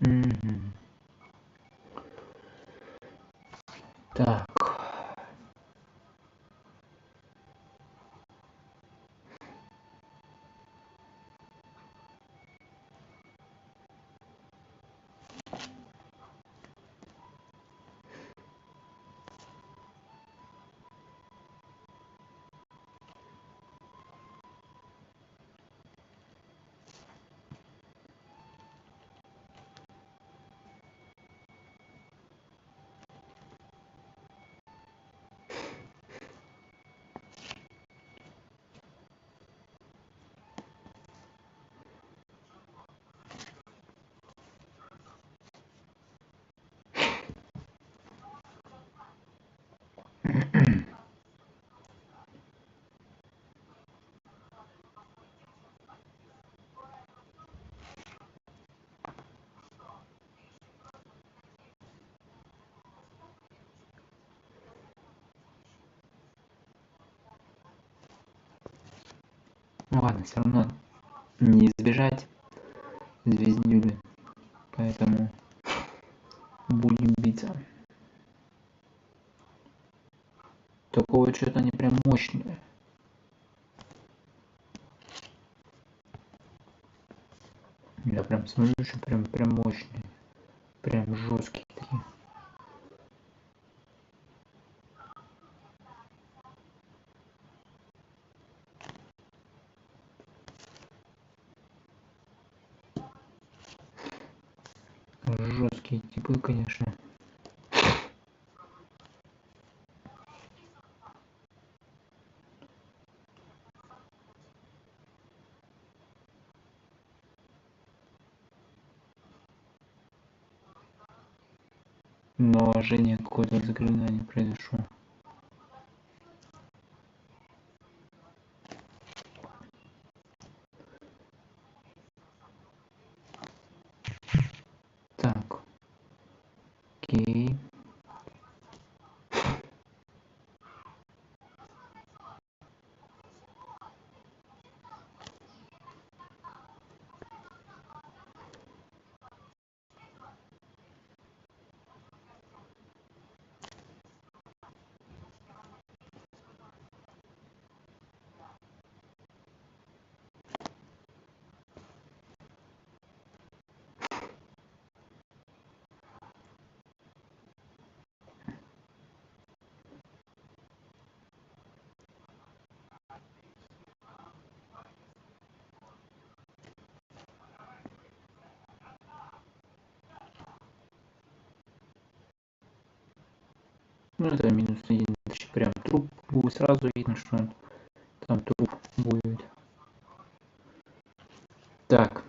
Мгм. Так. Ну ладно, все равно не избежать звездюли, поэтому будем биться. Только вот что-то они прям мощные. Я прям смотрю, что прям мощные. Прям жесткие такие. Жесткие типы, конечно. Но Женя какое-то заклинание произошло. Так. Окей. Ну это -1, значит, прям труп будет сразу видно, что он там труп будет. Так.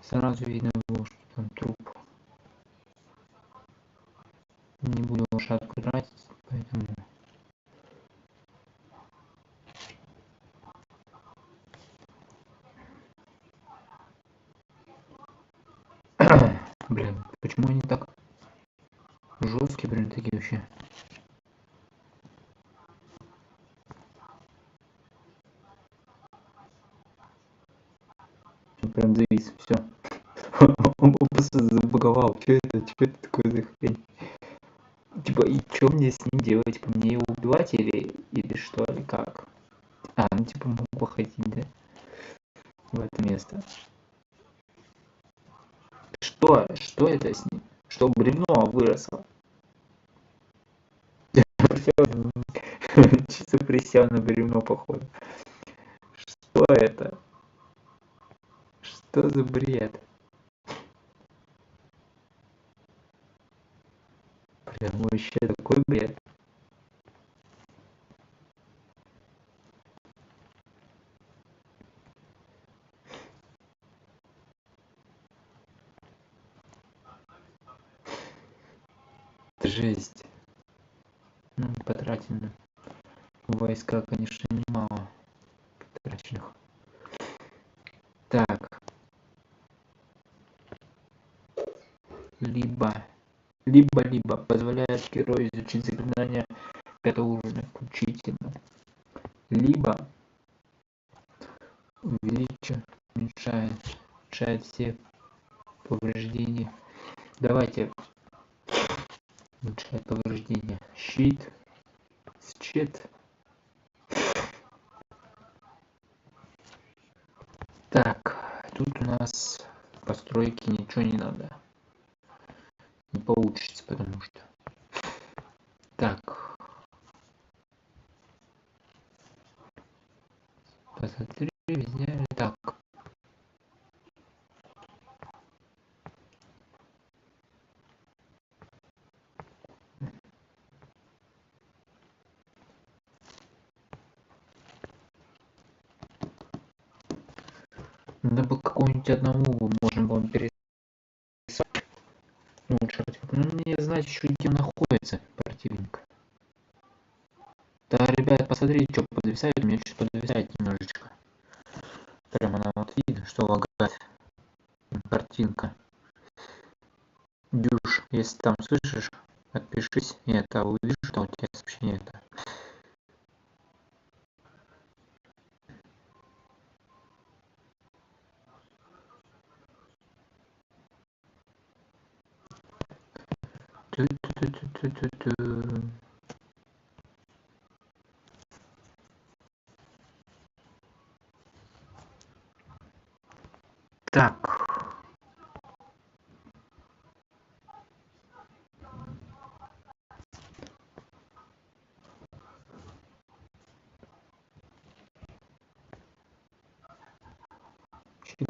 Сразу видно Там труп. Не буду лошадку тратить, поэтому... Блин, почему они так жесткие, блин, такие вообще? Прям завис, все. Он просто забаговал. Что это такое за хрень? Типа, и что мне с ним делать? Типа, мне его убивать или что, или как? А, ну типа могу ходить, да? В это место. Что это с ним? Что бревно выросло? Чисто присел на бревно, походу. Что это? Что за бред? Прям вообще такой бред. Жесть. Ну, потратим войска, конечно, немало потраченных. Так. Либо позволяет герою изучить заклинания 5 уровня включительно. Либо уменьшает все повреждения. Давайте уменьшает повреждения. Щит. Так, тут у нас постройки ничего не надо. Не получится, потому что. Так. Посмотри, везде. Так. Надо бы какого-нибудь одного можно было пересадить. Лучше. Ну, мне знать еще, где находится противник. Да, ребят, посмотрите, что подвисает. У меня что-то подвисает немножечко. Прям она вот видно, что лагает. Картинка. Дюш, если там слышишь, отпишись. Я это увижу, что у тебя сообщение это. Так.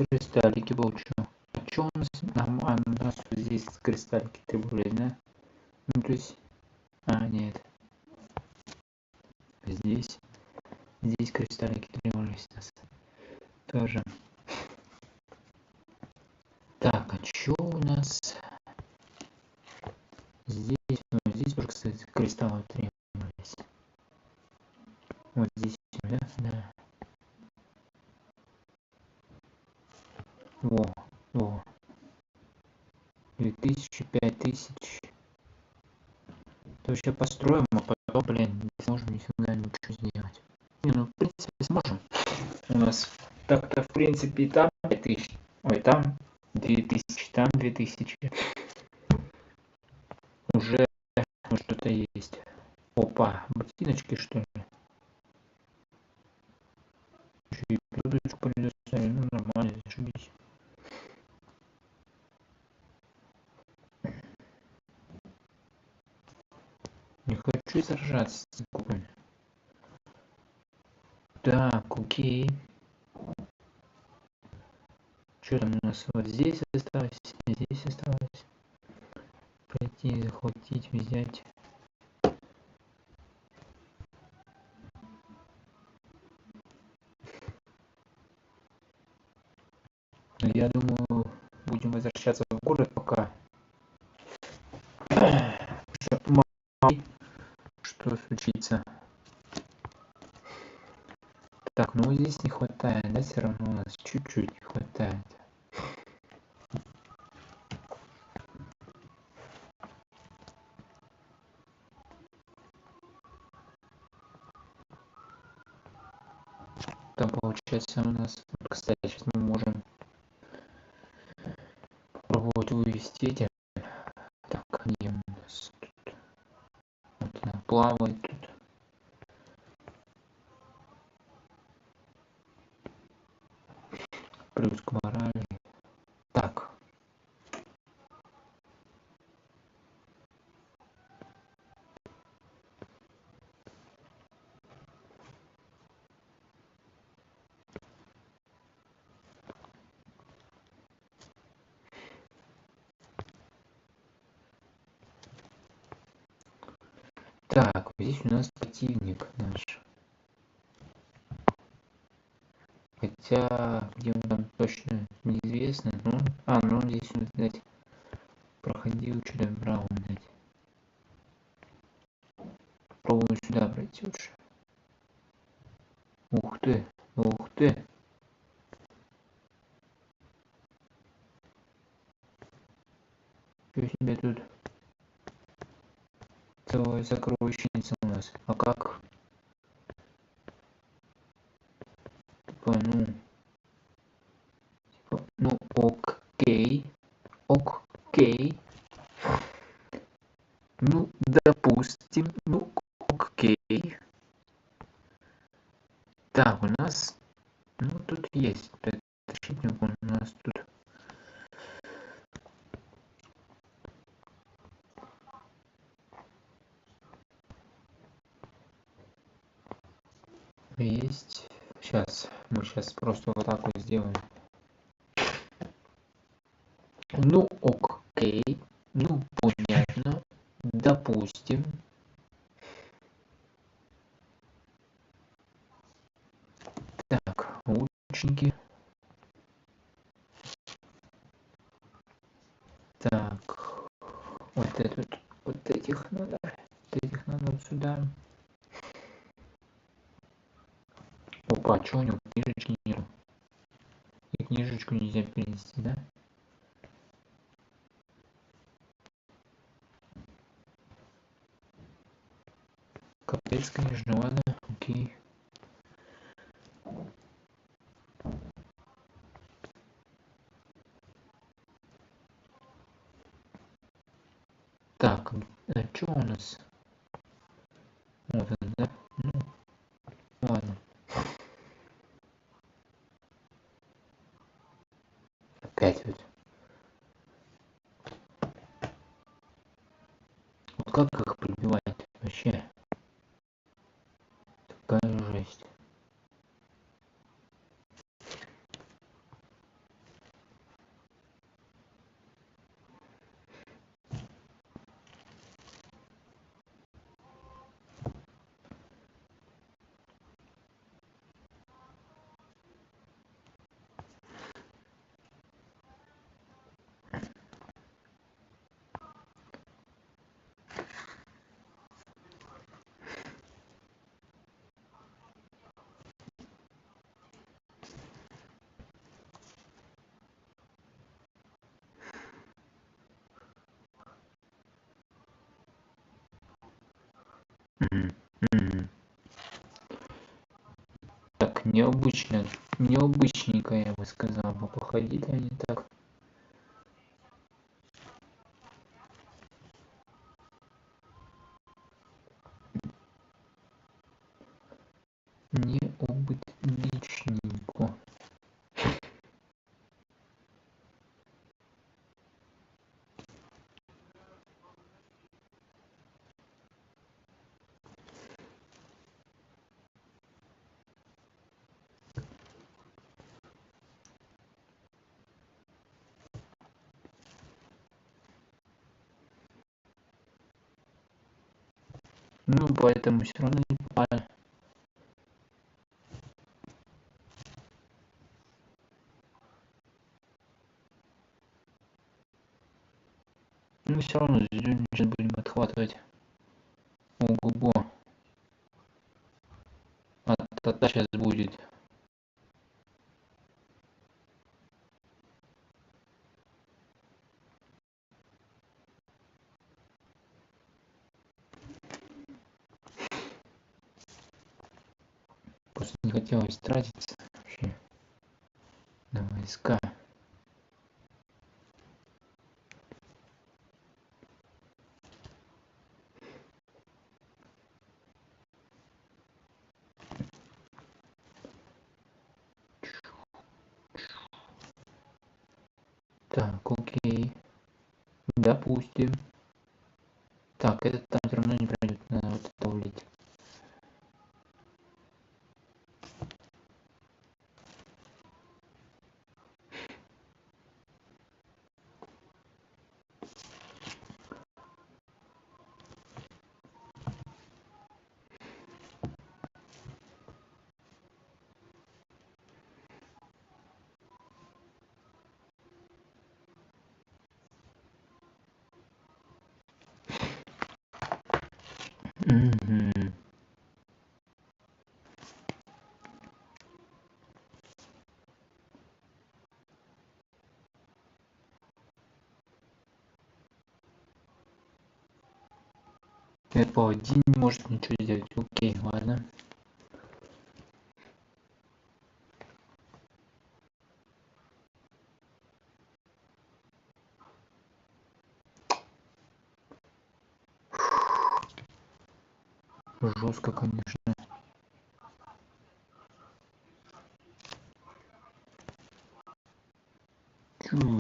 Кристаллики получу. А что у нас нормально? У нас здесь кристаллики требовались, да? Ну то есть. А, нет. Здесь кристаллики требовались у нас. Тоже. Так, а что у нас здесь? Ну, здесь тоже, кстати, кристаллы требовались. Вот здесь, да? Да. Во. 2000, 5000. То сейчас построим, а потом, блин, не сможем нифига ничего сделать. Не, ну, в принципе, сможем. У нас так-то, в принципе, и там 5000. Ой, там 2000, там 2000. Уже что-то есть. Опа, ботиночки, что ли? Еще и передачку предоставили. Ну, нормально, зашибись. Не хочу сражаться с кубами. Так, окей. Что там у нас вот здесь осталось, здесь осталось. Пройти, захватить, взять. Я думаю, будем возвращаться в город пока. Мало ли что случится. Так, ну здесь не хватает, да, все равно у нас чуть-чуть не хватает. Там получается у нас, кстати, сейчас мы можем попробовать вывести эти. Так, где у нас тут? Вот она плавает тут. Плюс к морали. Так. Так, здесь у нас противник наш. Хотя, где он там точно неизвестно. Ну, ну здесь он, видать, проходил, что-то брал, видать. Пробую сюда пройти лучше. Ух ты, ух ты. Что себе тут? Целая сокровищница у нас. А как? Типа, ну, окей. Окей. Ну, допустим, ну, окей. Так, у нас, ну, тут есть защитник, у нас тут. Есть. Сейчас, мы сейчас просто вот так вот сделаем. Ну, окей. Ну, понятно. Допустим. Так, лучники. Так, вот этот, вот этих надо вот сюда. Опа, что у него книжечки нету? И книжечку нельзя перенести, да? Капец, конечно, ладно, окей. Так, что у нас? Вот это, да? Ну, ладно. Опять вот. Вот как их прибивать вообще? Такая жесть. Так, необычно, необычненько, я бы сказал, походили они так. Необычненько. Ну, поэтому все равно не попали. Ну все равно сейчас будем отхватывать. Ого-го. А сейчас будет. Просто не хотелось тратиться вообще на войска. Так, окей. Допустим. Так, этот там все равно не пройдет. Надо вот это улить. Угу. Это один не может ничего сделать. Окей, ладно. Жестко, конечно. Чу.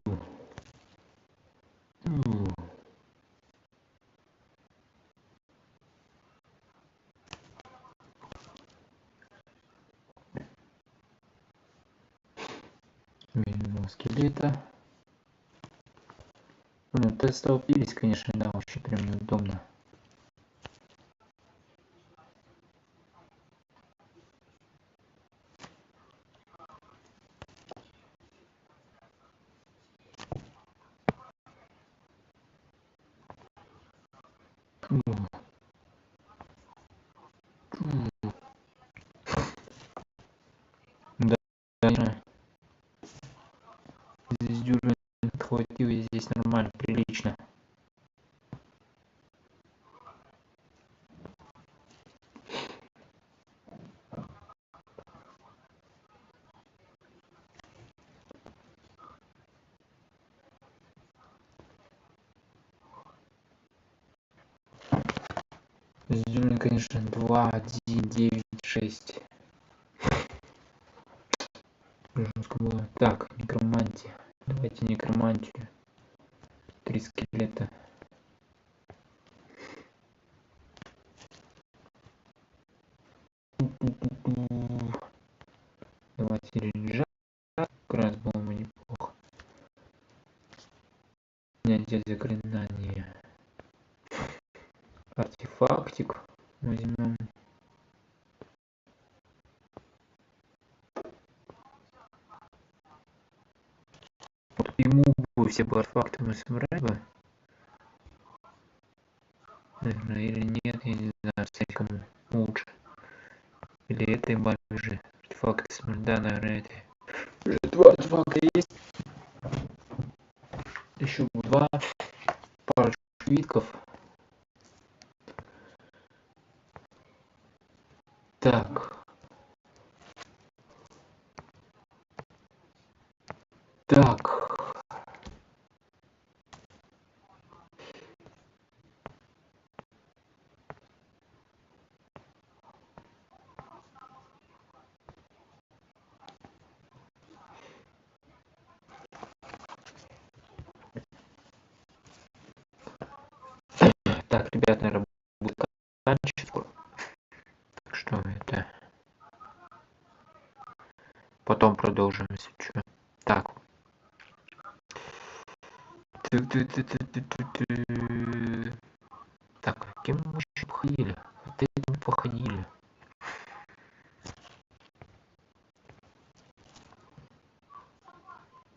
Чу. Минус скелета. Блин, вот столпились, конечно, да, вообще прям неудобно. Чу. Чу. Да, конечно. Здесь дюжин хватило, и здесь нормально, прилично. Здесь, конечно, 2, 1, 9, 6. Жестко было. Так, некромантия. Давайте некромантию. 3 скелета. Давайте ренжа. Как раз было бы неплохо. Снятие заклинания. Артефактик возьмем. Вот ему бы все бы артефакты мы собрали бы. Наверное, или нет, я не знаю, кстати, кому лучше. Или этой бабе же артефакты собрать. Да, наверное, это. Уже 2 артефакта есть. Еще 2. Парочку свитков. Так. Так. Так, ребят, наверное, будет заканчивать скоро. Так что это... Потом продолжим, если что. Так. Так, кем мы еще походили? Вот этим походили.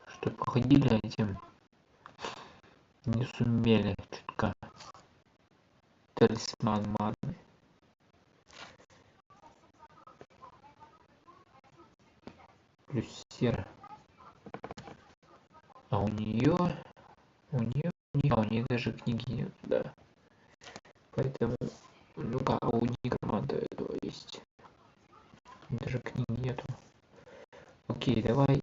Что походили, а этим не сумели. Талисман маны. Плюс сера. А у нее даже книги нет, да. Поэтому, ну как, у некроманта этого есть. Даже книги нету. Окей, давай.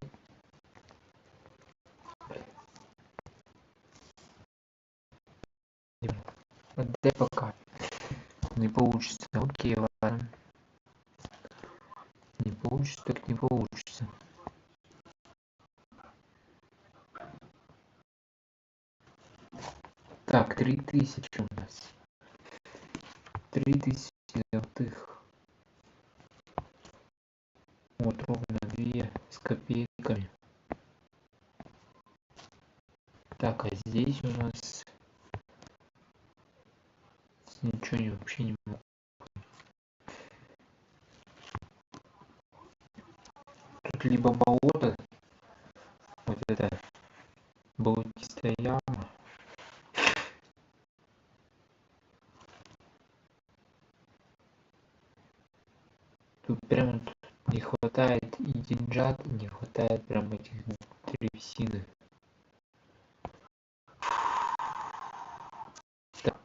Отдай пока. Не получится. Окей, ладно. Не получится, так не получится. Так, 3000 у нас. 3000 золотых. Вот ровно 2 с копейками. Так, а здесь у нас ничего вообще не могу. Тут либо болото, вот это болотистая яма. Тут прям не хватает и деньжат, и не хватает прям этих древесины. Так.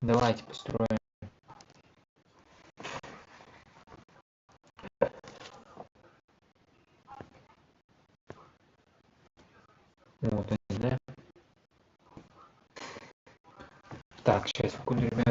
Давайте построим. Вот они, да? Так, сейчас, секунду, ребят.